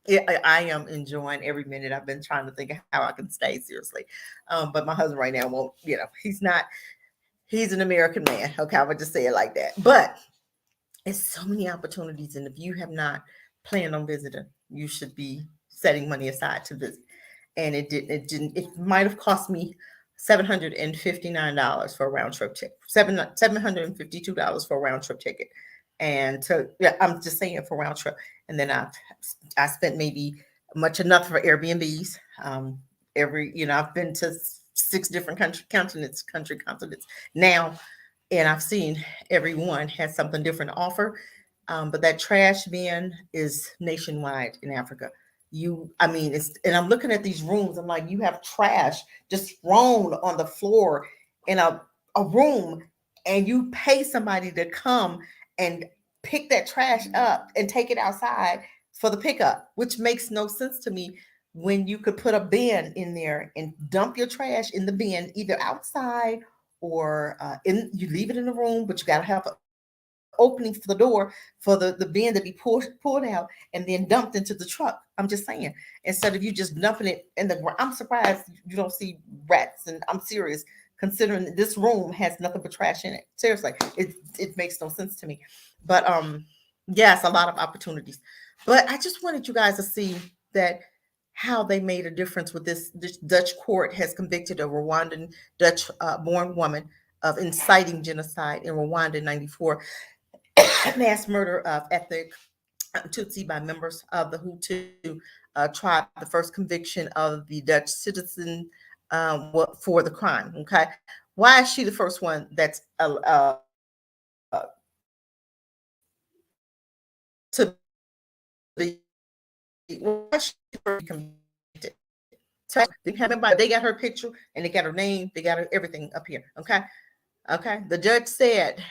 Yeah, I am enjoying every minute. I've been trying to think of how I can stay seriously. But my husband right now won't, you know, he's an American man. Okay, I would just say it like that. But it's so many opportunities. And if you have not planned on visiting, you should be setting money aside to visit. And it might have cost me $759 for a round trip ticket. $752 for a round trip ticket. And to yeah, I'm just saying for round trip. And then I spent maybe much enough for Airbnbs. I've been to six different continents now, and I've seen everyone has something different to offer. But that trash bin is nationwide in Africa. I mean, and I'm looking at these rooms. I'm like, you have trash just thrown on the floor in a room, and you pay somebody to come and pick that trash up and take it outside for the pickup, which makes no sense to me when you could put a bin in there and dump your trash in the bin, either outside or you leave it in the room, but you got to have an opening for the door for the bin to be pulled out and then dumped into the truck. I'm just saying, instead of you just dumping it in the ground. I'm surprised you don't see rats, and I'm serious, considering that this room has nothing but trash in it. Seriously, it makes no sense to me. But yes, a lot of opportunities. But I just wanted you guys to see that how they made a difference with this Dutch court has convicted a Rwandan Dutch born woman of inciting genocide in Rwanda in 94, mass murder of ethnic Tutsi by members of the Hutu tribe, the first conviction of the Dutch citizen for the crime. Okay. Why is she the first one that's to be, why is she convicted? They got her picture and they got her name, they got her everything up here. Okay. Okay. The judge said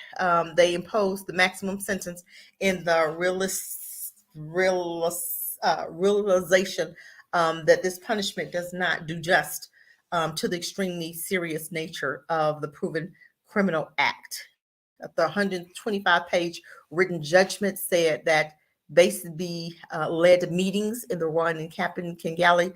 they imposed the maximum sentence in the realization that this punishment does not do just to the extremely serious nature of the proven criminal act. The 125-page written judgment said that basically led to meetings in the Rwandan capital Kigali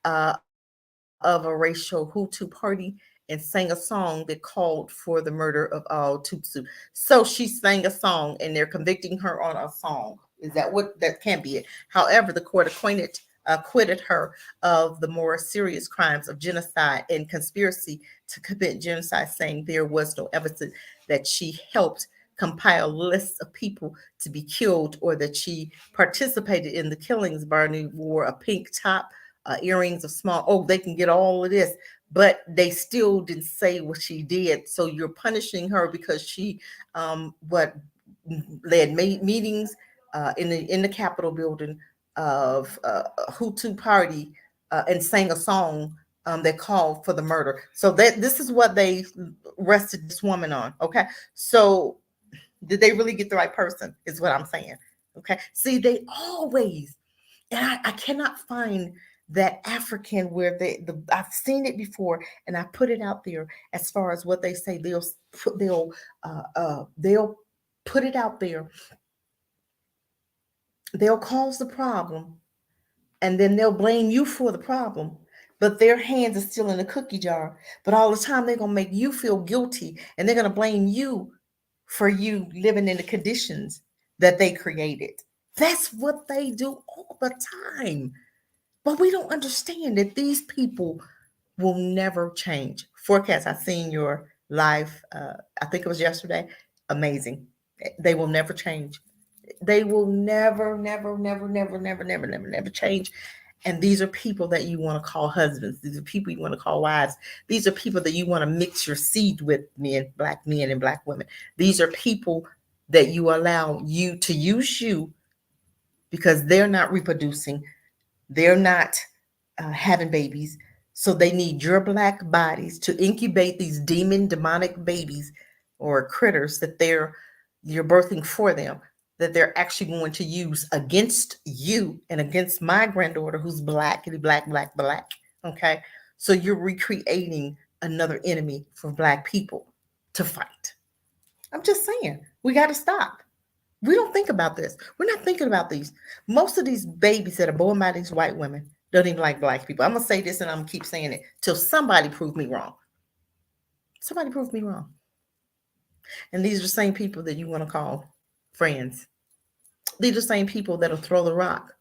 of a racial Hutu party and sang a song that called for the murder of all Tutsi. So she sang a song and they're convicting her on a song. Is that what? That can't be it. However, the court acquitted her of the more serious crimes of genocide and conspiracy to commit genocide, saying there was no evidence that she helped compile lists of people to be killed or that she participated in the killings. Barney wore a pink top, earrings of small. Oh, they can get all of this, but they still didn't say what she did. So you're punishing her because she, what led meetings in the Capitol building of Hutu party and sang a song that called for the murder. So that this is what they arrested this woman on. Okay, so did they really get the right person? Is what I'm saying. Okay, see, they always, and I cannot find that African where I've seen it before and I put it out there as far as what they say. They'll put it out there. They'll cause the problem and then they'll blame you for the problem, but their hands are still in the cookie jar. But all the time they're gonna make you feel guilty and they're gonna blame you for you living in the conditions that they created. That's what they do all the time. But we don't understand that these people will never change. Forecast, I seen your live, I think it was yesterday. Amazing. They will never change. They will never, never, never, never, never, never, never, never change. And these are people that you want to call husbands. These are people you want to call wives. These are people that you want to mix your seed with, men and black women. These are people that you allow you to use you because they're not reproducing. They're not having babies. So they need your black bodies to incubate these demonic babies or critters that you're birthing for them, that they're actually going to use against you and against my granddaughter who's black, black, black, black. Okay. So you're recreating another enemy for black people to fight. I'm just saying, we got to stop. We don't think about this. We're not thinking about these. Most of these babies that are born by these white women don't even like black people. I'm going to say this and I'm going to keep saying it till somebody prove me wrong. Somebody prove me wrong. And these are the same people that you want to call friends. These are the same people that'll throw the rock,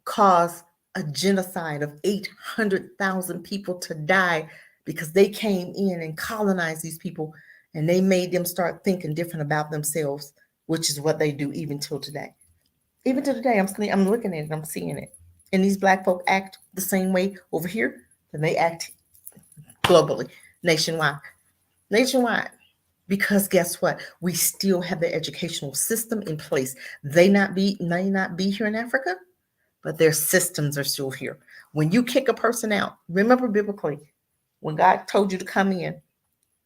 cause a genocide of 800,000 people to die because they came in and colonized these people and they made them start thinking different about themselves, which is what they do even till today. Even to today, I'm looking at it, I'm seeing it. And these black folk act the same way over here than they act globally, nationwide. Nationwide. Because guess what? We still have the educational system in place. May not be here in Africa, but their systems are still here. When you kick a person out, remember biblically, when God told you to come in,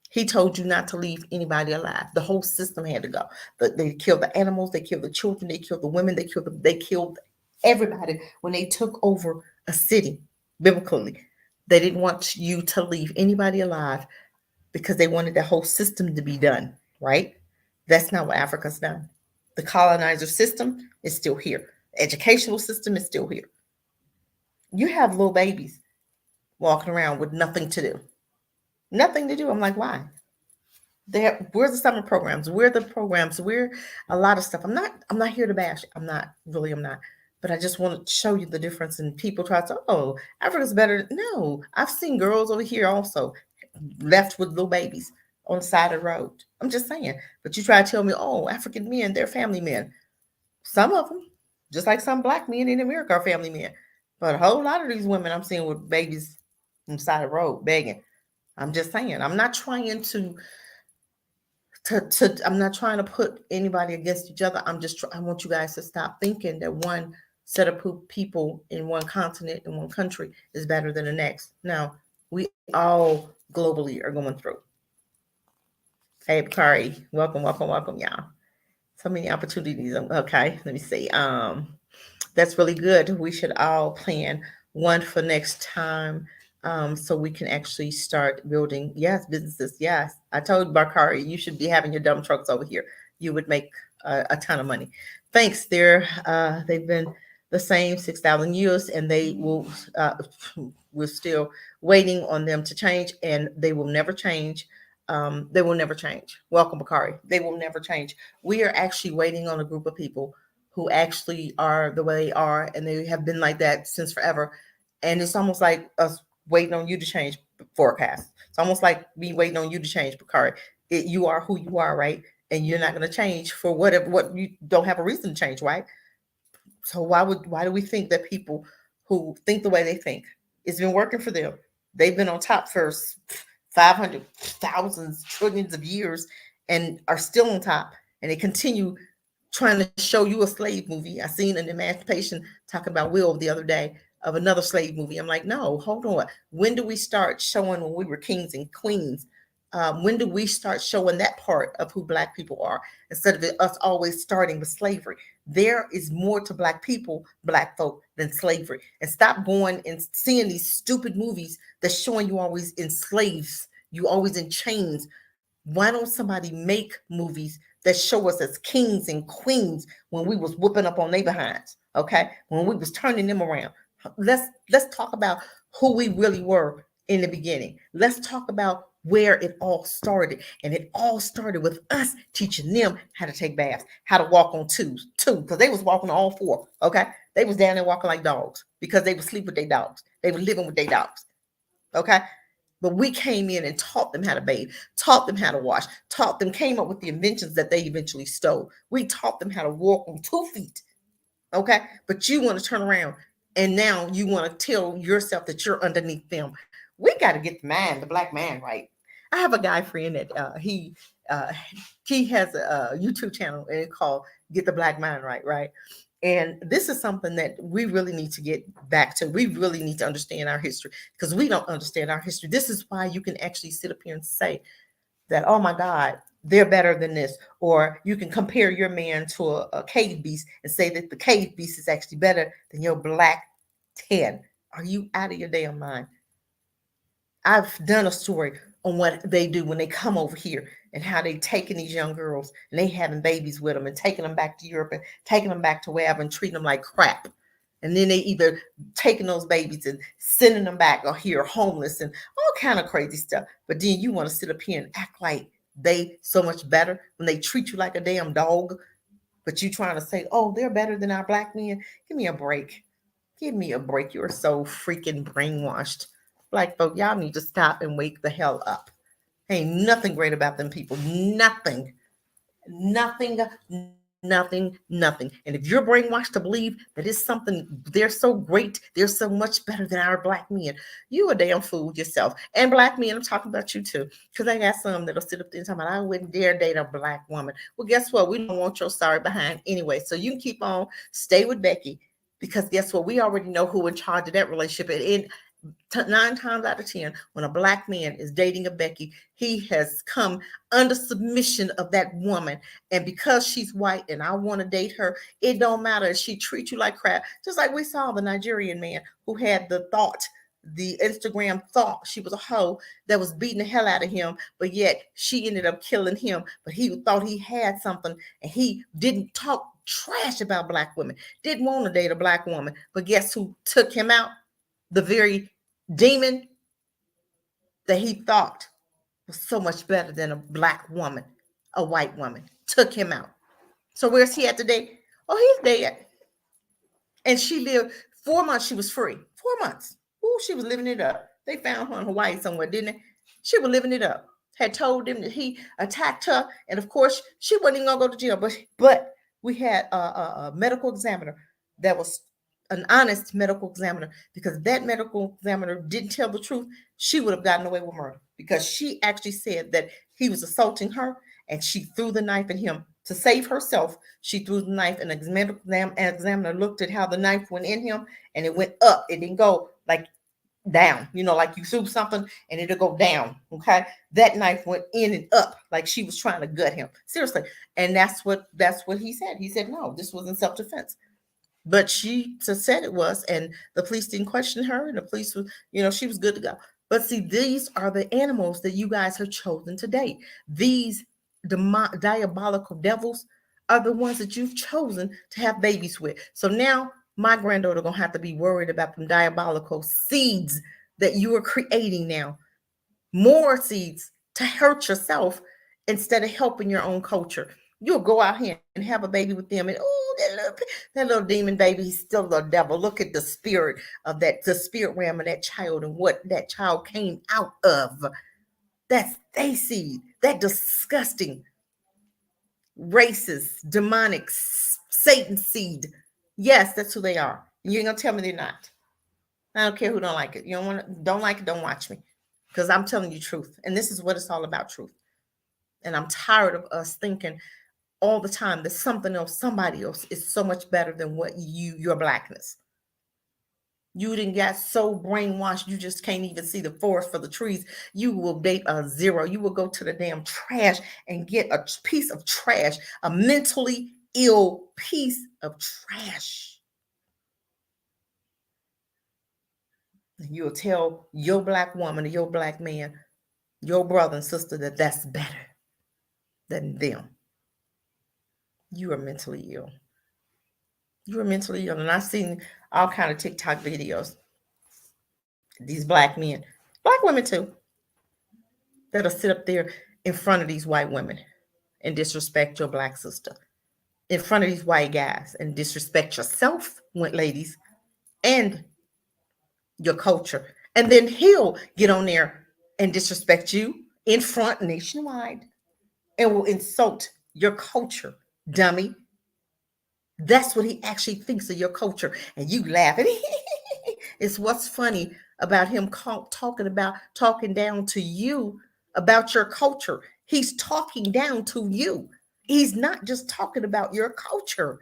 he told you not to leave anybody alive. The whole system had to go. They killed the animals, they killed the children, they killed the women, they killed everybody when they took over a city. Biblically, they didn't want you to leave anybody alive because they wanted the whole system to be done, right? That's not what Africa's done. The colonizer system is still here. The educational system is still here. You have little babies walking around with nothing to do. Nothing to do. I'm like, why? Where's the summer programs? Where are the programs? Where a lot of stuff. I'm not here to bash. I'm not. But I just want to show you the difference. And people try to, oh, Africa's better. No, I've seen girls over here also left with little babies on the side of the road. I'm just saying. But you try to tell me, oh, African men, they're family men. Some of them, just like some black men in America are family men. But a whole lot of these women I'm seeing with babies on the side of the road begging. I'm just saying. I'm not trying I'm not trying to put anybody against each other. I want you guys to stop thinking that one set of people in one continent in one country is better than the next. No, we all globally are going through. Hey, Bakari, welcome, welcome, welcome, y'all. So many opportunities. Okay, let me see. That's really good. We should all plan one for next time, so we can actually start building. Yes, businesses. Yes, I told Bakari you should be having your dump trucks over here. You would make a ton of money. Thanks. They've been the same 6,000 years, and they will, we're still waiting on them to change, and they will never change. They will never change. Welcome, Bakari. They will never change. We are actually waiting on a group of people who actually are the way they are, and they have been like that since forever. And it's almost like us waiting on you to change forecast. It's almost like me waiting on you to change, Bakari. You are who you are, right? And you're not going to change for whatever, what you don't have a reason to change, right? So why do we think that people who think the way they think, it's been working for them? They've been on top for 500,000 trillions of years and are still on top, and they continue trying to show you a slave movie. I seen an Emancipation talking about Will the other day of another slave movie. I'm like, no, hold on. When do we start showing when we were kings and queens? When do we start showing that part of who Black people are, instead of us always starting with slavery? There is more to Black people, Black folk, than slavery. And stop going and seeing these stupid movies that's showing you always in slaves, you always in chains. Why don't somebody make movies that show us as kings and queens when we was whooping up on their behinds? Okay, when we was turning them around. Let's talk about who we really were in the beginning. Let's talk about where it all started. And it all started with us teaching them how to take baths, how to walk on two, because they was walking on all four. Okay, they was down there walking like dogs because they would sleep with their dogs. They were living with their dogs. Okay, but we came in and taught them how to bathe, taught them how to wash, taught them, came up with the inventions that they eventually stole. We taught them how to walk on 2 feet. Okay. But you want to turn around and now you want to tell yourself that you're underneath them. We got to get the Black man right. I have a guy friend that uh, he has a YouTube channel and it's called Get the Black Man Right, right? And this is something that we really need to get back to. We really need to understand our history because we don't understand our history. This is why you can actually sit up here and say that, oh my God, they're better than this. Or you can compare your man to a cave beast and say that the cave beast is actually better than your black tan. Are you out of your damn mind? I've done a story on what they do when they come over here and how they taking these young girls and they having babies with them and taking them back to Europe and taking them back to wherever and treating them like crap. And then they either taking those babies and sending them back or here homeless and all kind of crazy stuff. But then you want to sit up here and act like they so much better when they treat you like a damn dog. But you trying to say, oh, they're better than our Black men. Give me a break. Give me a break. You're so freaking brainwashed. Black folk, y'all need to stop and wake the hell up. Ain't nothing great about them people. Nothing. Nothing, nothing. And if you're brainwashed to believe that it's something, they're so great, they're so much better than our Black men, you a damn fool yourself. And Black men, I'm talking about you too. Because I got some that'll sit up there and talk about, I wouldn't dare date a Black woman. Well, guess what? We don't want your sorry behind anyway. So you can keep on, stay with Becky. Because guess what? We already know who in charge of that relationship. And 9 times out of 10, when a Black man is dating a Becky, he has come under submission of that woman. And because she's white and I want to date her, it don't matter if she treats you like crap. Just like we saw the Nigerian man who had the Instagram thought she was a hoe that was beating the hell out of him, but yet she ended up killing him. But he thought he had something and he didn't talk trash about Black women, didn't want to date a Black woman. But guess who took him out? The very demon that he thought was so much better than a Black woman, a white woman, took him out. So where's he at today? Oh, he's dead. And she lived 4 months. She was free. 4 months. Ooh, she was living it up. They found her in Hawaii somewhere, didn't they? She was living it up. Had told them that he attacked her, and of course, she wasn't even gonna go to jail. But we had a medical examiner that was an honest medical examiner, because if that medical examiner didn't tell the truth, she would have gotten away with murder, because she actually said that he was assaulting her and she threw the knife at him to save herself. She threw the knife, and the examiner looked at how the knife went in him, and it went up. It didn't go like down, like you threw something and it'll go down. Okay, that knife went in and up like she was trying to gut him, seriously. And that's what he said. He said no, this was in self-defense. But she said it was, and the police didn't question her, and the police was, she was good to go. But see, these are the animals that you guys have chosen to date. These diabolical devils are the ones that you've chosen to have babies with. So now My granddaughter gonna have to be worried about them diabolical seeds that you are creating now. More seeds to hurt yourself instead of helping your own culture. You'll go out here and have a baby with them, and oh, that little demon baby, he's still the devil. Look at the spirit of that, the spirit realm of that child and what that child came out of. That's they seed. That disgusting, racist, demonic, Satan seed. Yes, that's who they are. You ain't gonna tell me they're not. I don't care who don't like it. You don't like it, don't watch me. Because I'm telling you truth. And this is what it's all about, truth. And I'm tired of us thinking all the time that something else, somebody else is so much better than what your blackness. You didn't get so brainwashed, you just can't even see the forest for the trees. You will date a zero. You will go to the damn trash and get a piece of trash, a mentally ill piece of trash. You'll tell your black woman or your black man, your brother and sister, that that's better than them. You are mentally ill. You are mentally ill. And I've seen all kind of TikTok videos. These black men, black women too, that'll sit up there in front of these white women and disrespect your black sister, in front of these white guys and disrespect yourself, ladies, and your culture. And then he'll get on there and disrespect you in front nationwide and will insult your culture, dummy. That's what he actually thinks of your culture. And you laugh. It's what's funny about him talking down to you about your culture. He's talking down to you. He's not just talking about your culture.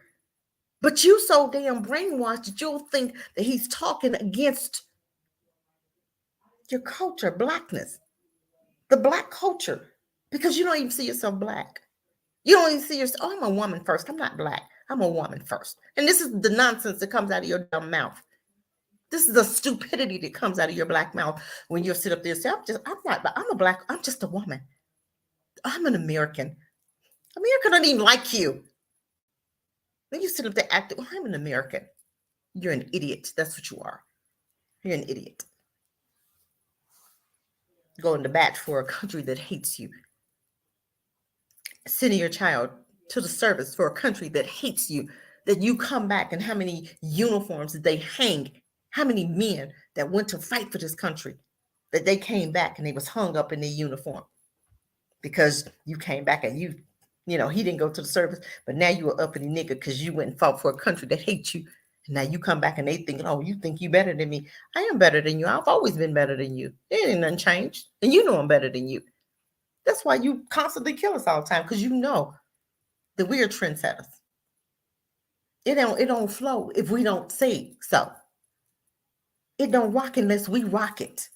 But you so damn brainwashed that you'll think that he's talking against your culture, blackness, the black culture, because you don't even see yourself black. You don't even see yourself, oh, I'm a woman first. I'm not black. I'm a woman first. And this is the nonsense that comes out of your dumb mouth. This is the stupidity that comes out of your black mouth when you sit up there and say, I'm a black, I'm just a woman. I'm an American. America doesn't even like you. Then you sit up there acting, well, I'm an American. You're an idiot. That's what you are. You're an idiot. Going to bat for a country that hates you. Sending your child to the service for a country that hates you. That you come back and how many uniforms did they hang? How many men that went to fight for this country that they came back and they was hung up in their uniform because you came back and he didn't go to the service, but now you are uppity nigga because you went and fought for a country that hates you. And now you come back and they thinking, oh, you think you better than me. I am better than you. I've always been better than you. It ain't nothing changed. And you know I'm better than you. That's why you constantly kill us all the time, because you know that we are trendsetters. It don't flow if we don't say so. It don't rock unless we rock it.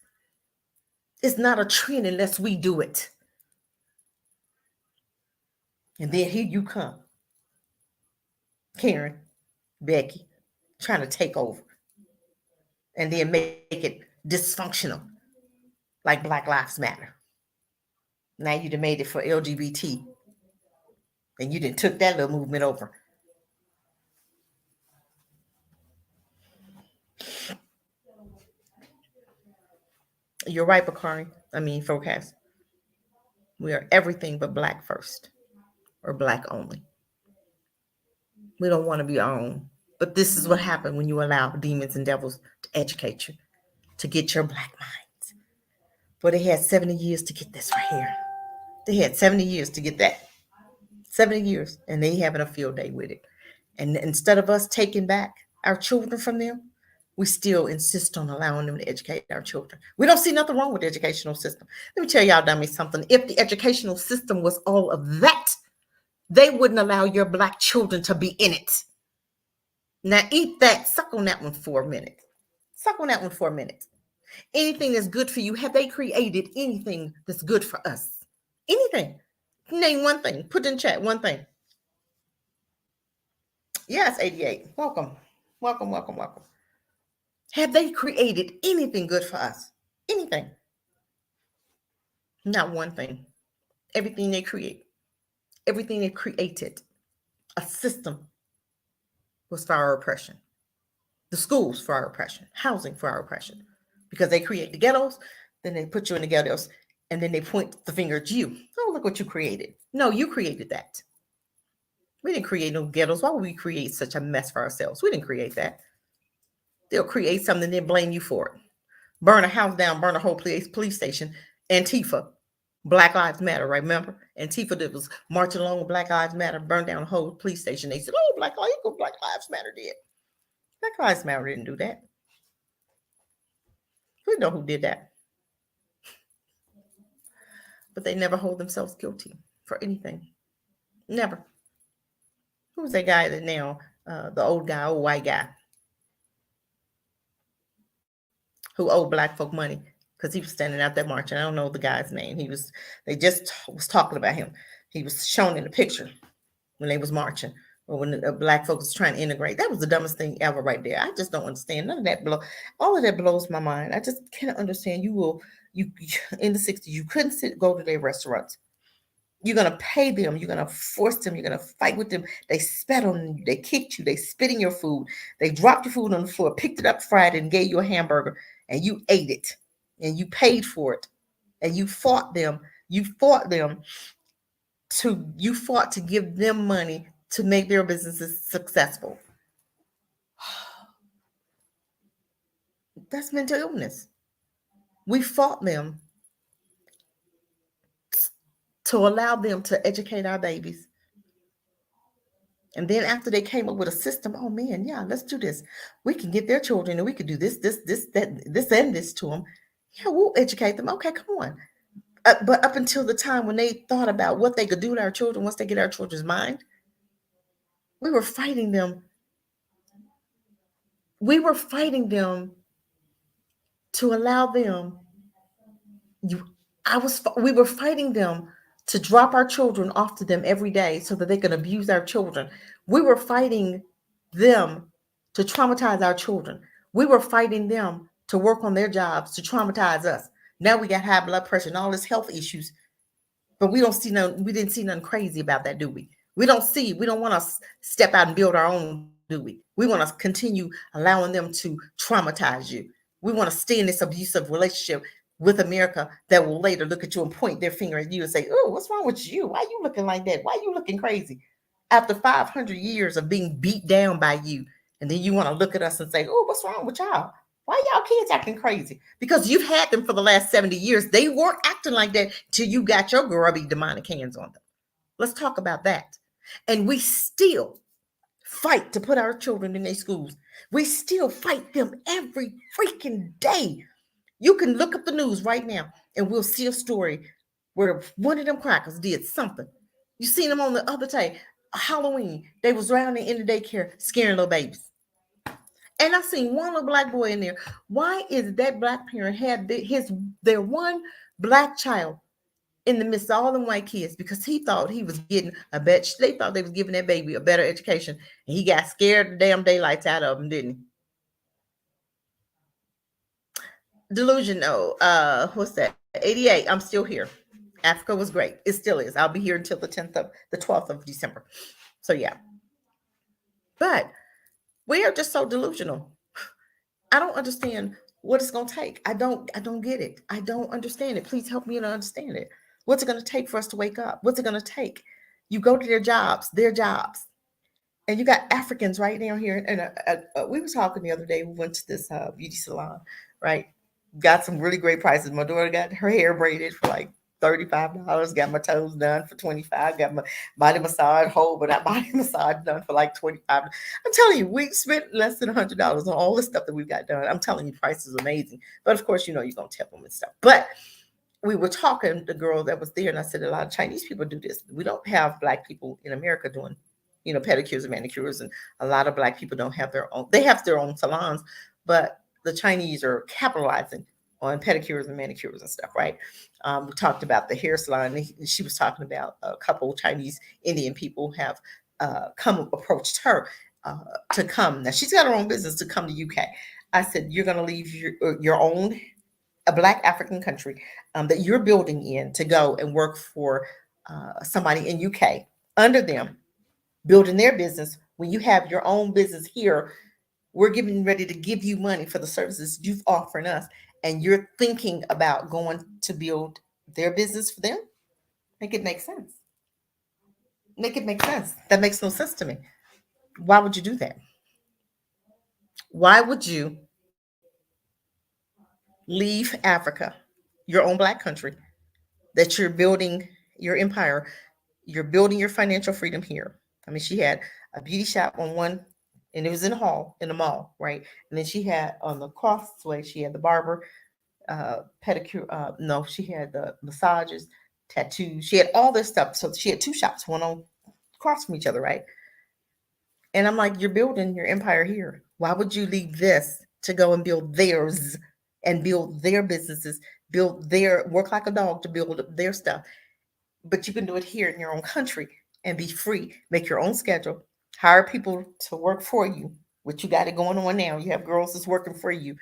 It's not a trend unless we do it. And then here you come, Karen, Becky, trying to take over and then make it dysfunctional like Black Lives Matter. Now you done made it for LGBT and you done took that little movement over. You're right, Bakari. Forecast. We are everything but black first or black only. We don't want to be our own. But this is what happened when you allow demons and devils to educate you, to get your black minds. But they had 70 years to get this right here. They had 70 years to get that. 70 years. And they having a field day with it. And instead of us taking back our children from them, we still insist on allowing them to educate our children. We don't see nothing wrong with the educational system. Let me tell y'all, dummies, something. If the educational system was all of that, they wouldn't allow your black children to be in it. Now eat that, suck on that one for a minute. Suck on that one for a minute. Anything that's good for you, have they created anything that's good for us? Anything. Name one thing. Put in chat one thing. Yes, 88. Welcome. Welcome, welcome, welcome. Have they created anything good for us? Anything. Not one thing. Everything they created, a system was for our oppression. The schools for our oppression, housing for our oppression, because they create the ghettos, then they put you in the ghettos, and then they point the finger at you. Oh, look what you created. No, you created that. We didn't create no ghettos. Why would we create such a mess for ourselves? We didn't create that. They'll create something, then blame you for it. Burn a house down, burn a whole police station. Antifa, Black Lives Matter, right? Remember? Antifa that was marching along with Black Lives Matter, burned down a whole police station. They said, oh, Black Lives Matter did. Black Lives Matter didn't do that. We know who did that. But they never hold themselves guilty for anything. Never. Who's that guy that now, the old guy, old white guy, who owed black folk money because he was standing out there marching? I don't know the guy's name. They just was talking about him. He was shown in the picture when they was marching, or when the black folks was trying to integrate. That was the dumbest thing ever right there. I just don't understand. None of that all of that blows my mind. I just can't understand. You in the 60s, you couldn't go to their restaurants. You're going to pay them. You're going to force them. You're going to fight with them. They spat on you. They kicked you. They spit in your food. They dropped your food on the floor, picked it up, fried it, and gave you a hamburger, and you ate it, and you paid for it, and you fought them. You fought to give them money to make their businesses successful. That's mental illness. We fought them to allow them to educate our babies. And then after they came up with a system, oh man, yeah, let's do this. We can get their children and we could do this, and this to them. Yeah, we'll educate them. Okay, come on. But up until the time when they thought about what they could do to our children once they get our children's mind, we were fighting them. We were fighting them to allow them. We were fighting them to drop our children off to them every day so that they can abuse our children. We were fighting them to traumatize our children. We were fighting them to work on their jobs to traumatize us. Now we got high blood pressure and all this health issues, but we didn't see nothing crazy about that, do we? We don't want to step out and build our own, do we? We want to continue allowing them to traumatize you. We want to stay in this abusive relationship with America that will later look at you and point their finger at you and say, oh, what's wrong with you? Why are you looking like that? Why are you looking crazy? After 500 years of being beat down by you, and then you want to look at us and say, oh, what's wrong with y'all? Why y'all kids acting crazy? Because you've had them for the last 70 years. They weren't acting like that till you got your grubby demonic hands on them. Let's talk about that. And we still fight to put our children in their schools. We still fight them every freaking day. You can look up the news right now and we'll see a story where one of them crackers did something. You seen them on the other day, Halloween. They was rounding in the daycare scaring little babies. And I seen one little black boy in there. Why is that black parent had their one black child in the midst of all them white kids? Because he thought he was getting they thought they was giving that baby a better education. And he got scared the damn daylights out of him, didn't he? Delusional. What's that? 88. I'm still here. Africa was great. It still is. I'll be here until the 12th of December. So yeah. But we are just so delusional. I don't understand what it's going to take. I don't get it. I don't understand it. Please help me to understand it. What's it going to take for us to wake up? What's it going to take? You go to their jobs, and you got Africans right now here. And we were talking the other day. We went to this beauty salon, right? Got some really great prices. My daughter got her hair braided for like $35. Got my toes done for $25. Got my body massage, whole but that body massage done for like $25. I'm telling you, we spent less than $100 on all the stuff that we've got done. I'm telling you, price is amazing. But of course, you're gonna tip them and stuff. But we were talking, the girl that was there, and I said, a lot of Chinese people do this. We don't have black people in America doing, pedicures and manicures, and a lot of black people don't have their own. They have their own salons, but the Chinese are capitalizing on pedicures and manicures and stuff, right? We talked about the hair salon. And she was talking about a couple Chinese Indian people have approached her to come. Now she's got her own business to come to UK. I said, you're going to leave your own, a black African country that you're building in to go and work for somebody in UK under them, building their business when you have your own business here We're getting ready to give you money for the services you've offering us, and you're thinking about going to build their business for them. Make it make sense. Make it make sense. That makes no sense to me. Why would you do that? Why would you leave Africa, your own black country, that you're building your empire, you're building your financial freedom here? I mean, she had a beauty shop on one, and it was in a hall in the mall, right? And then she had on the crossway, she had the barber, pedicure. No, she had the massages, tattoos. She had all this stuff. So she had two shops, one on across from each other, right? And I'm like, you're building your empire here. Why would you leave this to go and build theirs and build their businesses, build their work like a dog to build their stuff? But you can do it here in your own country and be free, make your own schedule, hire people to work for you, which you got it going on now. You have girls that's working for you,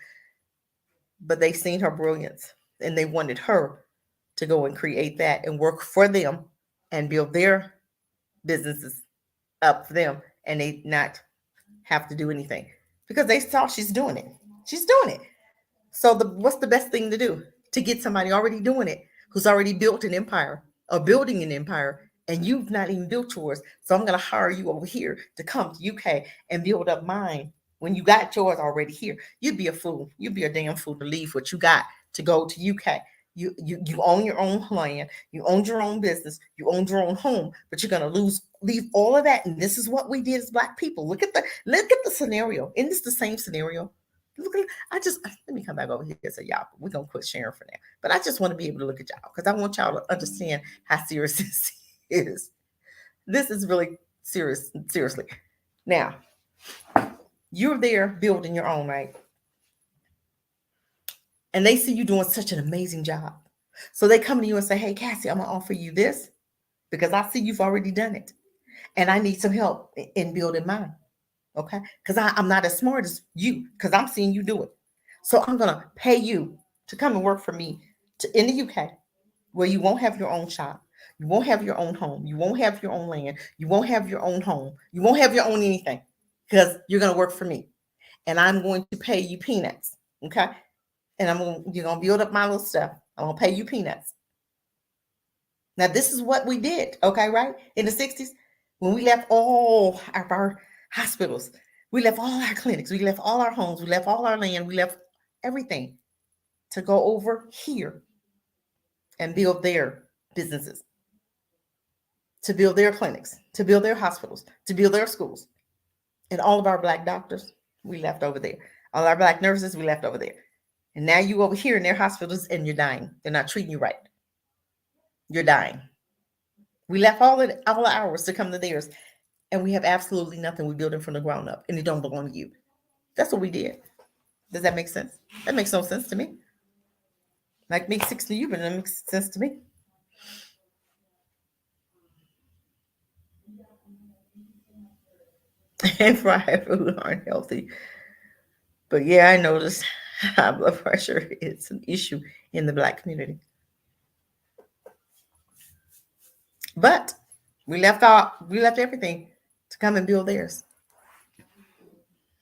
but they seen her brilliance and they wanted her to go and create that and work for them and build their businesses up for them, and they not have to do anything because they saw she's doing it. She's doing it. So what's the best thing to do to get somebody already doing it, who's already built an empire or building an empire, and you've not even built yours? So I'm going to hire you over here to come to UK and build up mine when you got yours already here. You'd be a fool. You'd be a damn fool to leave what you got to go to UK. You own your own land, you own your own business, you own your own home, but you're gonna leave all of that. And this is what we did as black people. Look at the scenario. Isn't this the same scenario? Look at I just let me come back over here and say y'all, we're gonna quit sharing for now. But I just want to be able to look at y'all because I want y'all to understand how serious this is. This is really serious, seriously. Now, you're there building your own, right? And they see you doing such an amazing job. So they come to you and say, hey, Cassie, I'm going to offer you this because I see you've already done it. And I need some help in building mine. Okay. Because I'm not as smart as you because I'm seeing you do it. So I'm going to pay you to come and work for me in the UK where you won't have your own shop. You won't have your own home. You won't have your own land. You won't have your own home. You won't have your own anything because you're going to work for me. And I'm going to pay you peanuts. Okay. And you're going to build up my little stuff. I'm going to pay you peanuts. Now, this is what we did, okay, right? In the 60s, when we left all of our hospitals, we left all our clinics, we left all our homes, we left all our land, we left everything to go over here and build their businesses, to build their clinics, to build their hospitals, to build their schools. And all of our black doctors, we left over there. All our black nurses, we left over there. And now you over here in their hospitals and you're dying. They're not treating you right. You're dying. We left all ours to come to theirs, and we have absolutely nothing. We build it from the ground up, and it don't belong to you. That's what we did. Does that make sense? That makes no sense to me. Like makes sense to you, but it makes sense to me. And fried food aren't healthy. But yeah, I noticed high blood pressure is an issue in the black community. But we left everything to come and build theirs.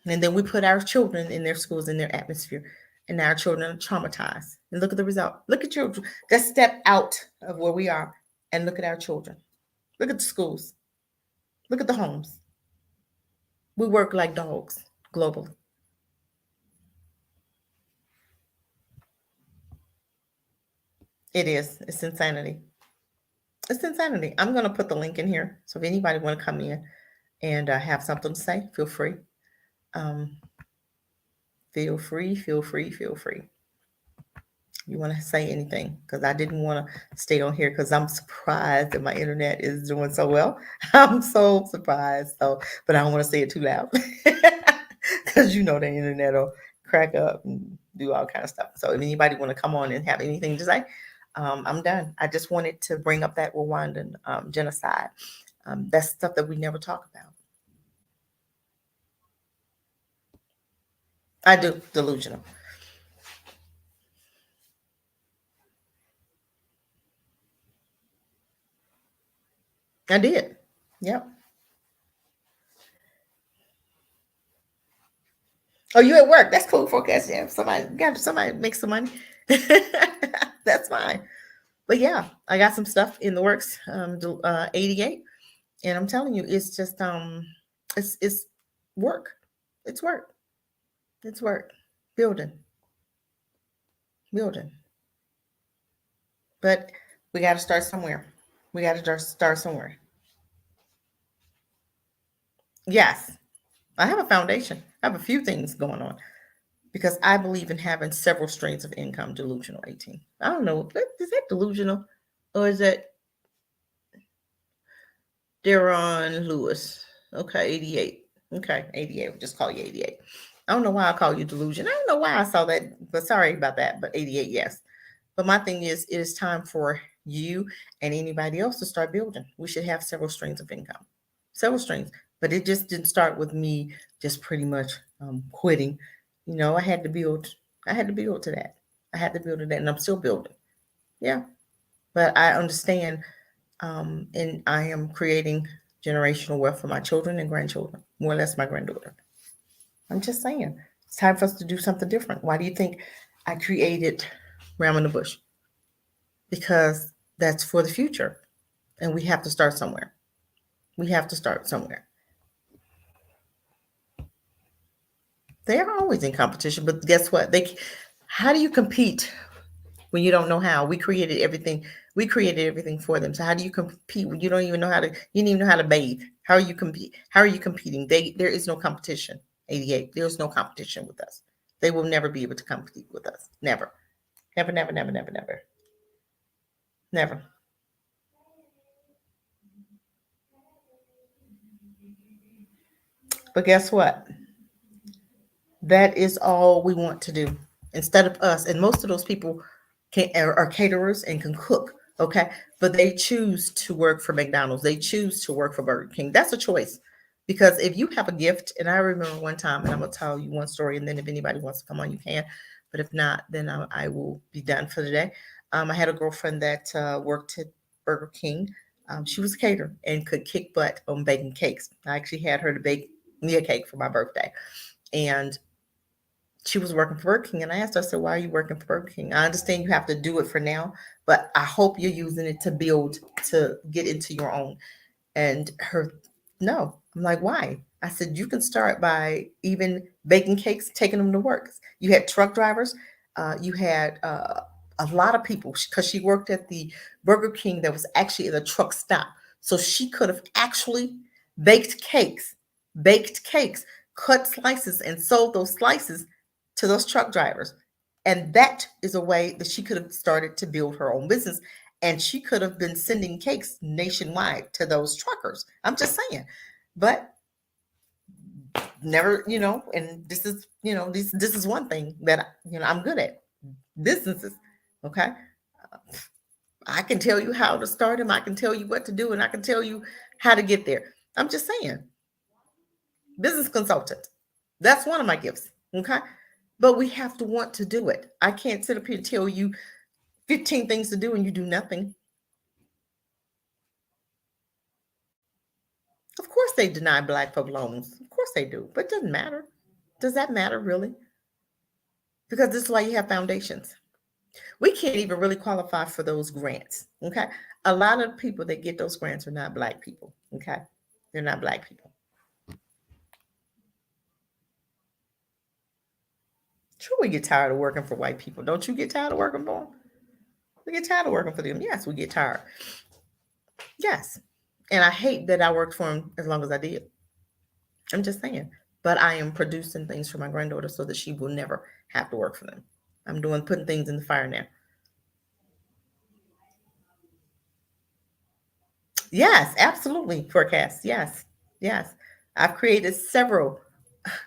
And then we put our children in their schools, in their atmosphere, and our children are traumatized. And look at the result. Look at children. Let's step out of where we are and look at our children. Look at the schools. Look at the homes. We work like dogs globally. It is. It's insanity. It's insanity. I'm going to put the link in here. So if anybody want to come in and have something to say, feel free. Um, feel free, feel free, feel free. You want to say anything? Because I didn't want to stay on here because I'm surprised that my internet is doing so well. I'm so surprised. So, but I don't want to say it too loud because you know the internet will crack up and do all kind of stuff. So if anybody want to come on and have anything to say, I'm done. I just wanted to bring up that Rwandan genocide. That's stuff that we never talk about. I do delusional. I did. Yep. Oh, you at work? That's cool. Forecast. Yeah, somebody make some money. That's fine. But yeah, I got some stuff in the works. 88, and I'm telling you, it's just it's work. It's work. It's work. Building, building. But we got to start somewhere. We got to start somewhere. Yes, I have a foundation. I have a few things going on because I believe in having several streams of income. Delusional 18. I don't know. Is that delusional, or is that Deron Lewis? Okay, 88. Okay, 88. We'll just call you 88. I don't know why I call you delusion. I don't know why I saw that, but sorry about that. But 88, yes. But my thing is, it is time for you and anybody else to start building. We should have several streams of income, several streams. But it just didn't start with me just pretty much quitting. You know, I had to build. I had to build to that. I had to build to that, and I'm still building. Yeah, but I understand, and I am creating generational wealth for my children and grandchildren, more or less my granddaughter. I'm just saying, it's time for us to do something different. Why do you think I created Ram in the Bush? Because that's for the future. And we have to start somewhere. We have to start somewhere. They are always in competition, but guess what? How do you compete when you don't know how? We created everything. We created everything for them. So how do you compete when you don't even know how to? You don't even know how to bathe. How are you compete? How are you competing? There is no competition. 88. There is no competition with us. They will never be able to compete with us. Never. Never. Never. Never. Never. Never. Never. But guess what? That is all we want to do instead of us. And most of those people are caterers and can cook. Okay. But they choose to work for McDonald's. They choose to work for Burger King. That's a choice. Because if you have a gift, and I remember one time, and I'm going to tell you one story, and then if anybody wants to come on, you can. But if not, then I will be done for the day. I had a girlfriend that worked at Burger King. She was a caterer and could kick butt on baking cakes. I actually had her to bake me a cake for my birthday. And she was working for Burger King, and I asked her, I said, why are you working for Burger King? I understand you have to do it for now, but I hope you're using it to build, to get into your own. And her, no. I'm like, why? I said, you can start by even baking cakes, taking them to work. You had truck drivers, you had a lot of people, because she worked at the Burger King that was actually at a truck stop. So she could have actually baked cakes, baked cakes, cut slices, and sold those slices to those truck drivers. And that is a way that she could have started to build her own business, and she could have been sending cakes nationwide to those truckers. I'm just saying. But never, and this is, this is one thing that I'm good at. Businesses. Okay. I can tell you how to start them. I can tell you what to do, and I can tell you how to get there. I'm just saying. Business consultant. That's one of my gifts. Okay. But we have to want to do it. I can't sit up here and tell you 15 things to do and you do nothing. Of course they deny black folk loans. Of course they do. But it doesn't matter. Does that matter really? Because this is why you have foundations. We can't even really qualify for those grants. Okay. A lot of people that get those grants are not black people. Okay. They're not black people. Sure, we get tired of working for white people. Don't you get tired of working for them? We get tired of working for them. Yes, we get tired. Yes. And I hate that I worked for them as long as I did. I'm just saying. But I am producing things for my granddaughter so that she will never have to work for them. I'm putting things in the fire now. Yes, absolutely. Forecast. Yes. Yes. I've created several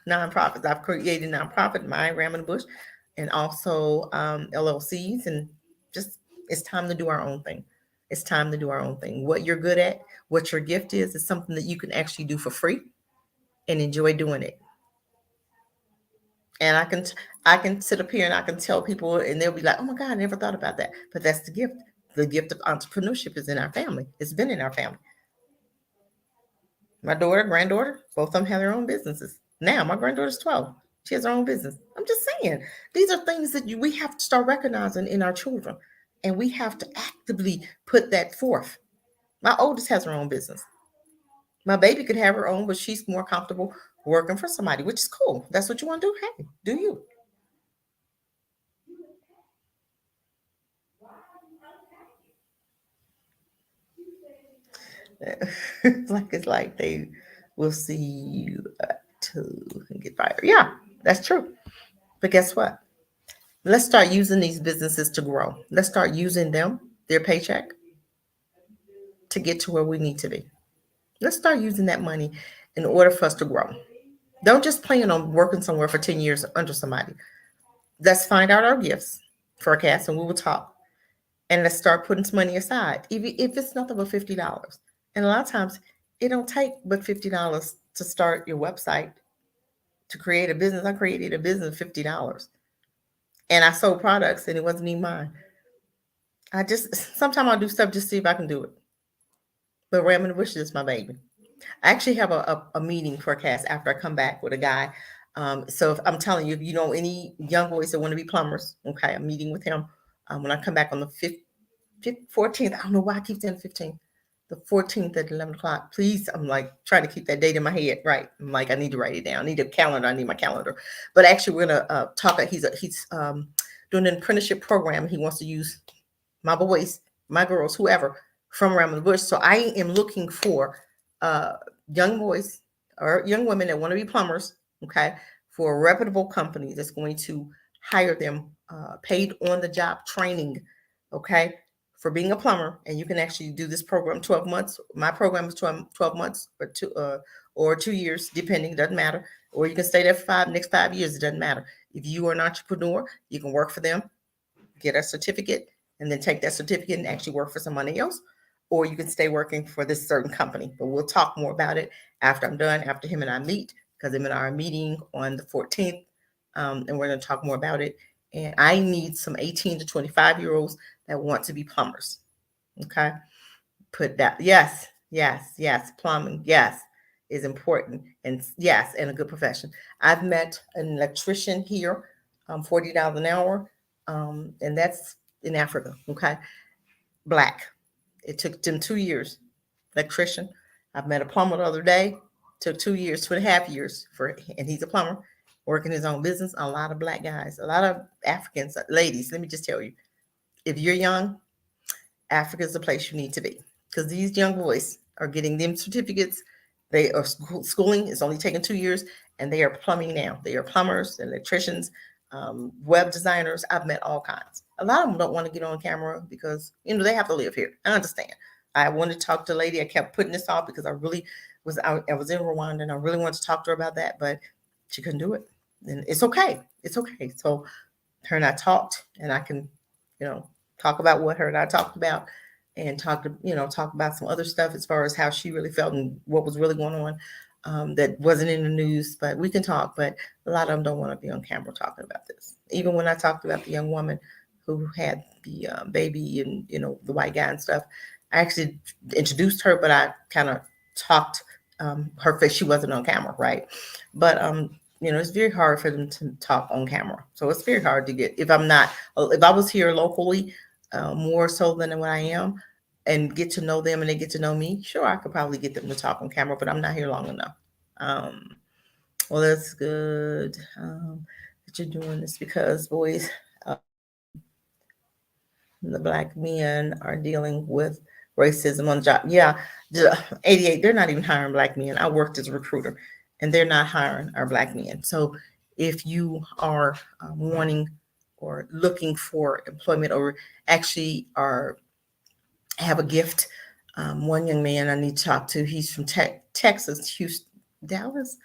nonprofits. I've created nonprofit, my Ram in the Bush, and also LLCs. And just, it's time to do our own thing. It's time to do our own thing. What you're good at, what your gift is something that you can actually do for free and enjoy doing it. And I can sit up here and I can tell people, and they'll be like, "Oh my God, I never thought about that." But that's the gift. The gift of entrepreneurship is in our family. It's been in our family. My daughter, granddaughter, both of them have their own businesses. Now my granddaughter's 12. She has her own business. I'm just saying, these are things that we have to start recognizing in our children, and we have to actively put that forth. My oldest has her own business. My baby could have her own, but she's more comfortable working for somebody, which is cool. That's what you want to do. Hey, do you? It's like they will see you to get fired. Yeah, that's true. But guess what? Let's start using these businesses to grow. Let's start using them, their paycheck, to get to where we need to be. Let's start using that money in order for us to grow. Don't just plan on working somewhere for 10 years under somebody. Let's find out our gifts, forecast, and we will talk. And let's start putting some money aside, even if it's nothing but $50. And a lot of times, it don't take but $50 to start your website, to create a business. I created a business of $50, and I sold products, and it wasn't even mine. I just sometimes I'll do stuff just to see if I can do it. But ramming the bushes is my baby. I actually have a meeting forecast after I come back with a guy. So if, I'm telling you, if you know any young boys that want to be plumbers, okay, I'm meeting with him when I come back on the 14th. I don't know why I keep saying 15th. The 14th at 11 o'clock. Please, I'm like trying to keep that date in my head. Right. I'm like, I need to write it down. I need a calendar. I need my calendar. But actually, we're going to talk. He's doing an apprenticeship program. He wants to use my boys, my girls, whoever from around the bush. So I am looking for uh, young boys or young women that want to be plumbers, okay, for a reputable company that's going to hire them, paid on the job training, okay, for being a plumber. And you can actually do this program 12 months. My program is 12 months or 2 years, depending, doesn't matter. Or you can stay there for next 5 years, it doesn't matter. If you are an entrepreneur, you can work for them, get a certificate, and then take that certificate and actually work for somebody else. Or you can stay working for this certain company. But we'll talk more about it after I'm done, after him and I meet, because him and I are meeting on the 14th, and we're going to talk more about it. And I need some 18 to 25-year-olds that want to be plumbers. Okay. Put that. Yes, yes, yes. Plumbing, yes, is important. And yes, and a good profession. I've met an electrician here, $40 an hour, and that's in Africa. Okay, black. It took them 2 years. Electrician. I've met a plumber the other day. Took 2 years, 2.5 years for, and he's a plumber, working his own business. A lot of black guys, a lot of Africans, ladies. Let me just tell you, if you're young, Africa is the place you need to be, because these young boys are getting them certificates. They are schooling. It's only taking 2 years, and they are plumbing now. They are plumbers, electricians, web designers. I've met all kinds. A lot of them don't want to get on camera because they have to live here. I understand. I wanted to talk to a lady. I kept putting this off because I really was out. I was in Rwanda, and I really wanted to talk to her about that, but she couldn't do it. And it's okay. It's okay. So her and I talked, and I can, you know, talk about what her and I talked about, and talk about some other stuff as far as how she really felt and what was really going on, that wasn't in the news. But we can talk. But a lot of them don't want to be on camera talking about this. Even when I talked about the young woman who had the baby and the white guy and stuff, I actually introduced her, but I kind of talked her face. She wasn't on camera, right? But it's very hard for them to talk on camera. So it's very hard to get, if I was here locally, more so than what I am, and get to know them and they get to know me, sure, I could probably get them to talk on camera, but I'm not here long enough. Um, well, that's good that you're doing this, because boys, the black men are dealing with racism on the job. Yeah, the 88, they're not even hiring black men. I worked as a recruiter, and they're not hiring our black men. So if you are wanting or looking for employment, or actually are have a gift, one young man I need to talk to, he's from Texas, Houston, Dallas,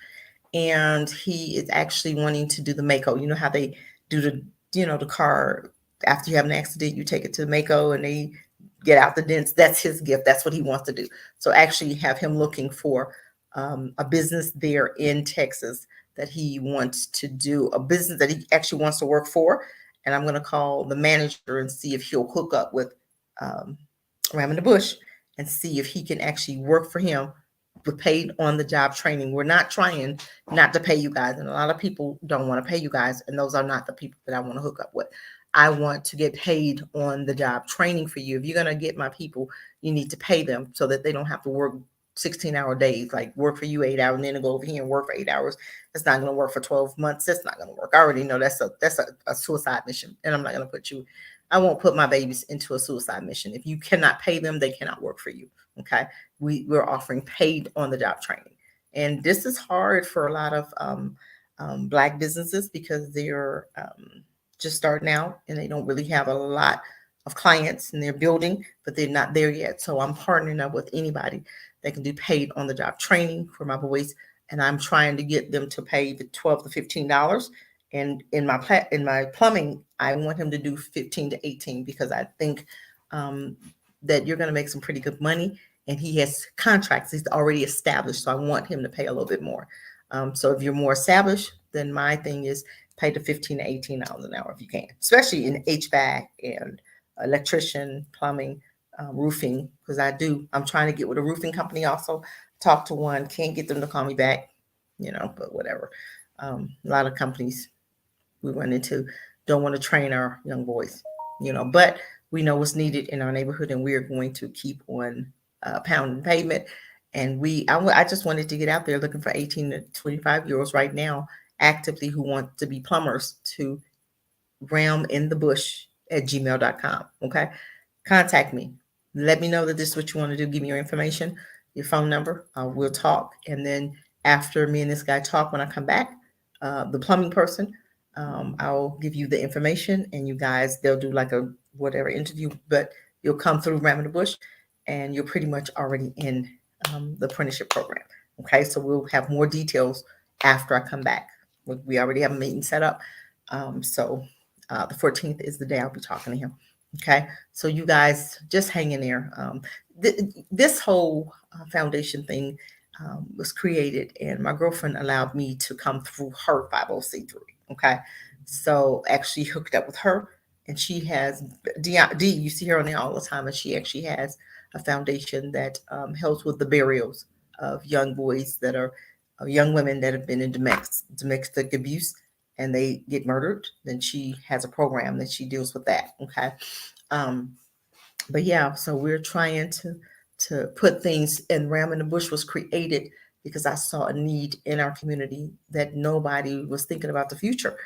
and he is actually wanting to do the Mako. You know how they do the car, after you have an accident, you take it to the Mako and they get out the dents. That's his gift. That's what he wants to do. So actually have him looking for a business there in Texas that he wants to do, a business that he actually wants to work for. And I'm going to call the manager and see if he'll hook up with Ram in the Bush, and see if he can actually work for him with paid on the job training. We're not trying not to pay you guys. And a lot of people don't want to pay you guys. And those are not the people that I want to hook up with. I want to get paid on the job training for you. If you're going to get my people, you need to pay them so that they don't have to work 16-hour days, like work for you 8 hours and then go over here and work for 8 hours. That's not going to work for 12 months. That's not going to work. I already know that's a suicide mission. And I'm not going to I won't put my babies into a suicide mission. If you cannot pay them, they cannot work for you. Okay. We're offering paid on the job training. And this is hard for a lot of Black businesses because they're just starting out and they don't really have a lot of clients and they're building, but they're not there yet. So I'm partnering up with anybody that can do paid on the job training for my boys. And I'm trying to get them to pay the $12 to $15. And in my plumbing, I want him to do 15 to 18 because I think that you're going to make some pretty good money. And he has contracts he's already established. So I want him to pay a little bit more. So if you're more established, then my thing is pay the $15 to $18 an hour if you can, especially in HVAC and electrician, plumbing, roofing, because I'm trying to get with a roofing company also. Talk to one, can't get them to call me back, but whatever. A lot of companies we run into don't want to train our young boys, but we know what's needed in our neighborhood and we're going to keep on pounding pavement. And I just wanted to get out there looking for 18 to 25-year-olds right now actively who want to be plumbers to raminthebush@gmail.com. Okay. Contact me. Let me know that this is what you want to do. Give me your information, your phone number. We'll talk. And then after me and this guy talk, when I come back, the plumbing person, I'll give you the information and you guys, they'll do like a whatever interview, but you'll come through Ram in the Bush and you're pretty much already in the apprenticeship program. Okay. So we'll have more details after I come back. We already have a meeting set up. So the 14th is the day I'll be talking to him. Okay. So you guys just hang in there. This whole foundation thing was created and my girlfriend allowed me to come through her 50C3. Okay. So actually hooked up with her and she has D, you see her on there all the time. And she actually has a foundation that helps with the burials of young boys that are young women that have been in domestic abuse and they get murdered. Then she has a program that she deals with that. Okay. But yeah, so we're trying to put things, and Ram in the Bush was created because I saw a need in our community that nobody was thinking about the future.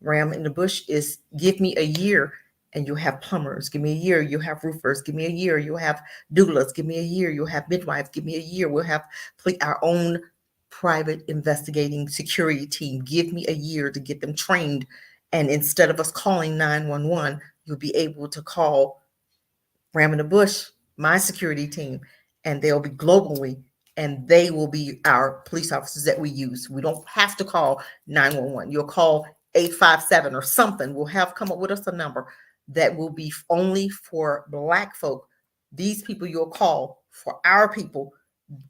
Ram in the Bush is give me a year and you'll have plumbers. Give me a year, you'll have roofers. Give me a year, you'll have doulas. Give me a year, you'll have midwives. Give me a year, we'll have our own private investigating security team. Give me a year to get them trained. And instead of us calling 911, you'll be able to call Ram in the Bush, my security team, and they'll be globally, and they will be our police officers that we use. We don't have to call 911. You'll call 857 or something. We'll have come up with us a number that will be only for Black folk. These people you'll call for our people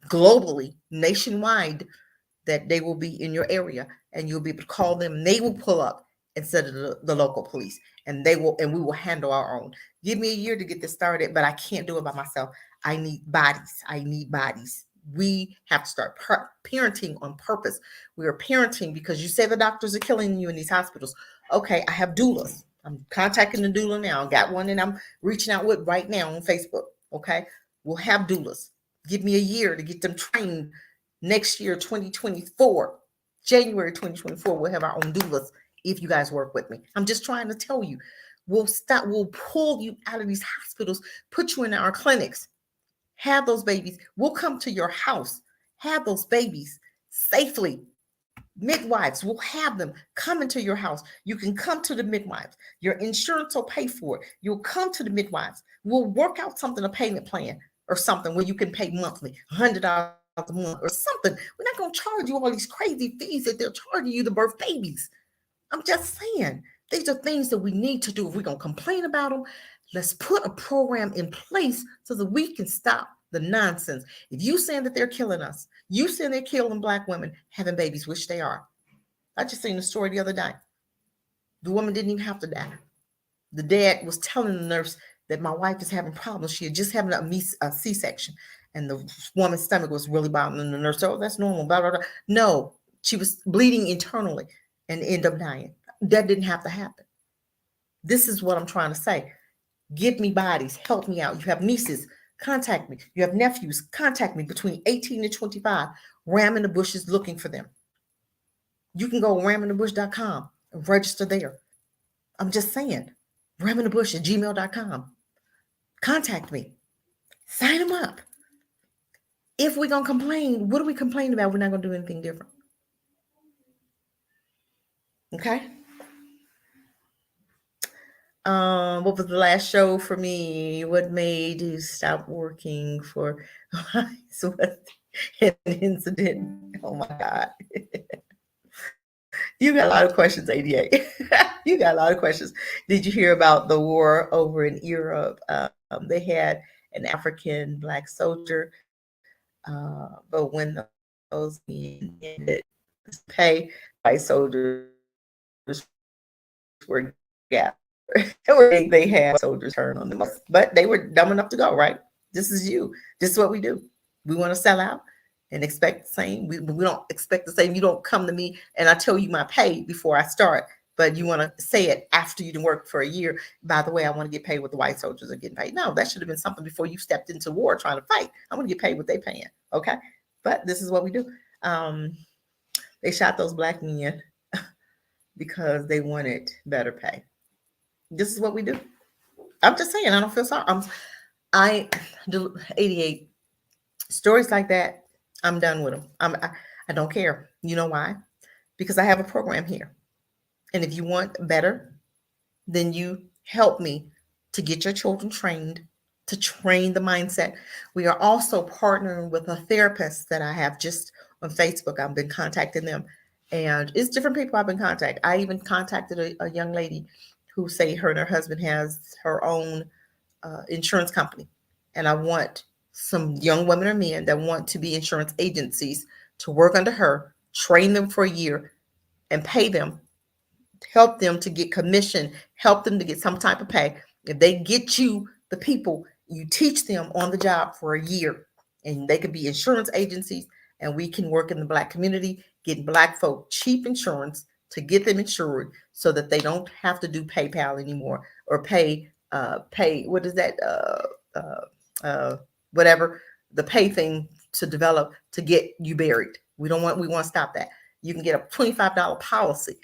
globally, nationwide, that they will be in your area and you'll be able to call them and they will pull up instead of the local police and we will handle our own. Give me a year to get this started, but I can't do it by myself. I need bodies. We have to start parenting on purpose. We are parenting because you say the doctors are killing you in these hospitals. Okay, I have doulas. I'm contacting the doula now. I got one and I'm reaching out with right now on Facebook. Okay, we'll have doulas. Give me a year to get them trained. Next year, 2024, January 2024, we'll have our own doulas if you guys work with me. I'm just trying to tell you, we'll pull you out of these hospitals, put you in our clinics, have those babies. We'll come to your house, have those babies safely. Midwives, we'll have them come into your house. You can come to the midwives. Your insurance will pay for it. You'll come to the midwives. We'll work out something, a payment plan or something where you can pay monthly, $100 a month or something. We're not going to charge you all these crazy fees that they're charging you to birth babies. I'm just saying, these are things that we need to do. If we're going to complain about them, let's put a program in place so that we can stop the nonsense. If you saying that they're killing us, you saying they're killing Black women having babies, which they are. I just seen the story the other day. The woman didn't even have to die. The dad was telling the nurse that my wife is having problems. She had just having a C-section. and the woman's stomach was really bothering the nurse. Oh, that's normal. Blah blah blah. No, she was bleeding internally and end up dying. That didn't have to happen. This is what I'm trying to say. Give me bodies. Help me out. You have nieces. Contact me. You have nephews. Contact me between 18 and 25. Ram in the bushes looking for them. You can go raminthebush.com and register there. I'm just saying. Raminthebush at gmail.com. Contact me. Sign them up. If we're going to complain, what are we complaining about? We're not going to do anything different. Okay? What was the last show for me? What made you stop working for so an incident? Oh my God. You got a lot of questions, 88. You got a lot of questions. Did you hear about the war over in Europe? They had an African black soldier, but when those ended, pay white soldiers were gathered. They had soldiers turn on them, but they were dumb enough to go, right? This is you. This is what we do. We want to sell out and expect the same. We don't expect the same. You don't come to me and I tell you my pay before I start, but you want to say it after you didn't work for a year. By the way, I want to get paid what the white soldiers are getting paid. No, that should have been something before you stepped into war trying to fight. I want to get paid what they paying. Okay. But this is what we do. They shot those black men because they wanted better pay. This is what we do. I'm just saying, I don't feel sorry. I do 88 stories like that. I'm done with them. I don't care. You know why? Because I have a program here. And if you want better, then you help me to get your children trained, to train the mindset. We are also partnering with a therapist that I have just on Facebook. I've been contacting them. And it's different people I've been contacting. I even contacted a young lady who say her and her husband has her own insurance company. And I want some young women or men that want to be insurance agencies to work under her, train them for a year and pay them, help them to get commission, help them to get some type of pay. If they get you the people, you teach them on the job for a year and they could be insurance agencies and we can work in the black community, getting black folk cheap insurance to get them insured so that they don't have to do PayPal anymore or pay what is that whatever the pay thing to develop to get you buried. We want to stop that. You can get a $25 policy,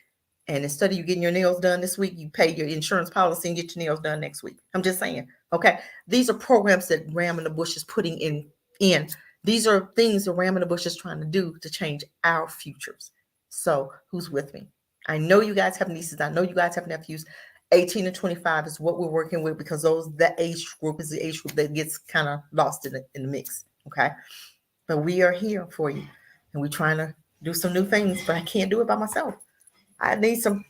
and instead of you getting your nails done this week, you pay your insurance policy and get your nails done next week. I'm just saying. Okay, these are programs that Ram in the Bush is putting in. These are things that Ram in the Bush is trying to do to change our futures. So who's with me? I know you guys have nieces. I know you guys have nephews. 18 to 25 is what we're working with because that age group is the age group that gets kind of lost in the mix. Okay. But we are here for you and we're trying to do some new things, but I can't do it by myself. I need some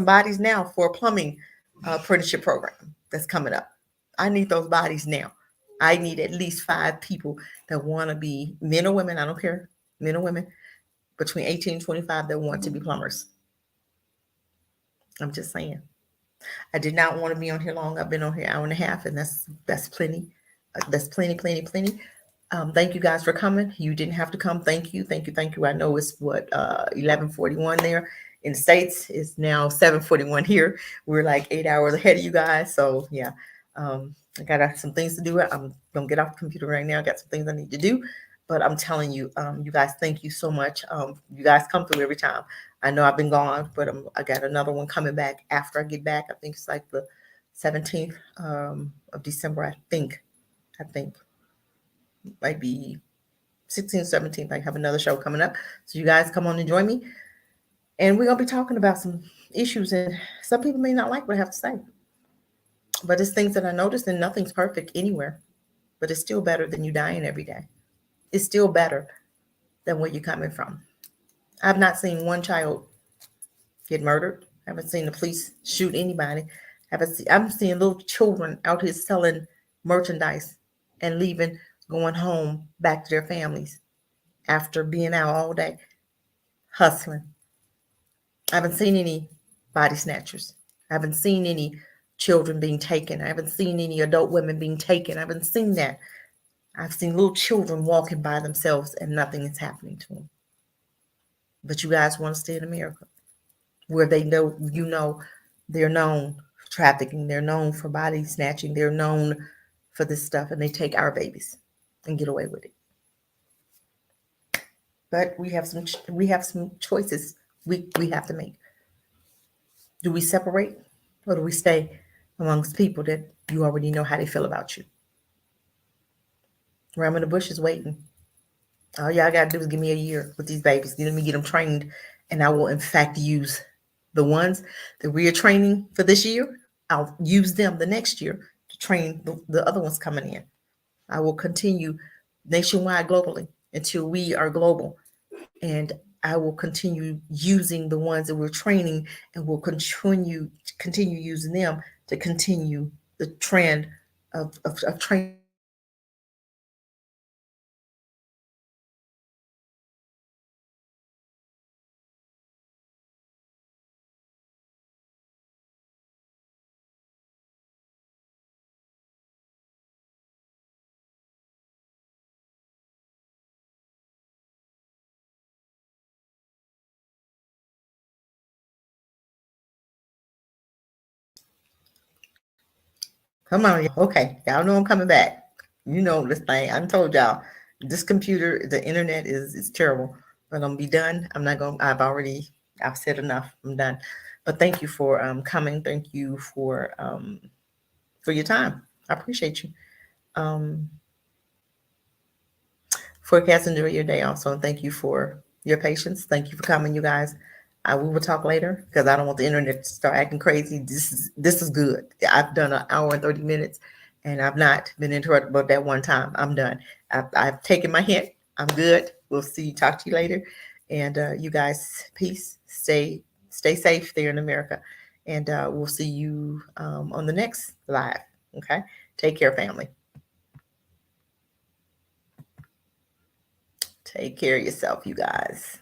bodies now for a plumbing apprenticeship program that's coming up. I need those bodies now. I need at least 5 people that want to be men or women. I don't care. Men or women between 18 and 25 that want to be plumbers. I'm just saying. I did not want to be on here long. I've been on here an hour and a half, and that's plenty. That's plenty. Thank you guys for coming. You didn't have to come. Thank you. I know it's 11:41 there in the States. It's now 7:41 here. We're like 8 hours ahead of you guys. So yeah, I got some things to do. I'm gonna get off the computer right now. I got some things I need to do. But I'm telling you, you guys, thank you so much. You guys come through every time. I know I've been gone, but I got another one coming back after I get back. I think it's like the 17th of December. I think might be 16th, 17th. I have another show coming up. So you guys come on and join me. And we're going to be talking about some issues. And some people may not like what I have to say. But it's things that I noticed, and nothing's perfect anywhere. But it's still better than you dying every day. It's still better than where you're coming from. I've not seen one child get murdered. I haven't seen the police shoot anybody. I'm seeing little children out here selling merchandise and leaving, going home back to their families after being out all day hustling. I haven't seen any body snatchers. I haven't seen any children being taken. I haven't seen any adult women being taken. I haven't seen that. I've seen little children walking by themselves and nothing is happening to them. But you guys want to stay in America where they know, they're known for trafficking, they're known for body snatching, they're known for this stuff, and they take our babies and get away with it. But we have some choices we have to make. Do we separate, or do we stay amongst people that you already know how they feel about you? Ram in the bush is waiting. All y'all gotta do is give me a year with these babies. Let me get them trained, and I will in fact use the ones that we are training for this year. I'll use them the next year to train the other ones coming in. I will continue nationwide, globally, until we are global, and I will continue using the ones that we're training, and will continue using them to continue the trend of training the next generation. Come on, y'all. Okay, y'all know I'm coming back. You know this thing. I told y'all this computer, the internet is terrible. But I'm gonna be done. I'm not gonna. I've said enough. I'm done. But thank you for coming. Thank you for your time. I appreciate you. Um, Forecast enjoy your day also. And thank you for your patience. Thank you for coming, you guys. We will talk later because I don't want the internet to start acting crazy. This is good. I've done an hour and 30 minutes and I've not been interrupted but that one time. I'm done. I've taken my hint. I'm good. We'll see. Talk to you later. And you guys, peace. Stay safe there in America. And we'll see you on the next live. Okay. Take care, family. Take care of yourself, you guys.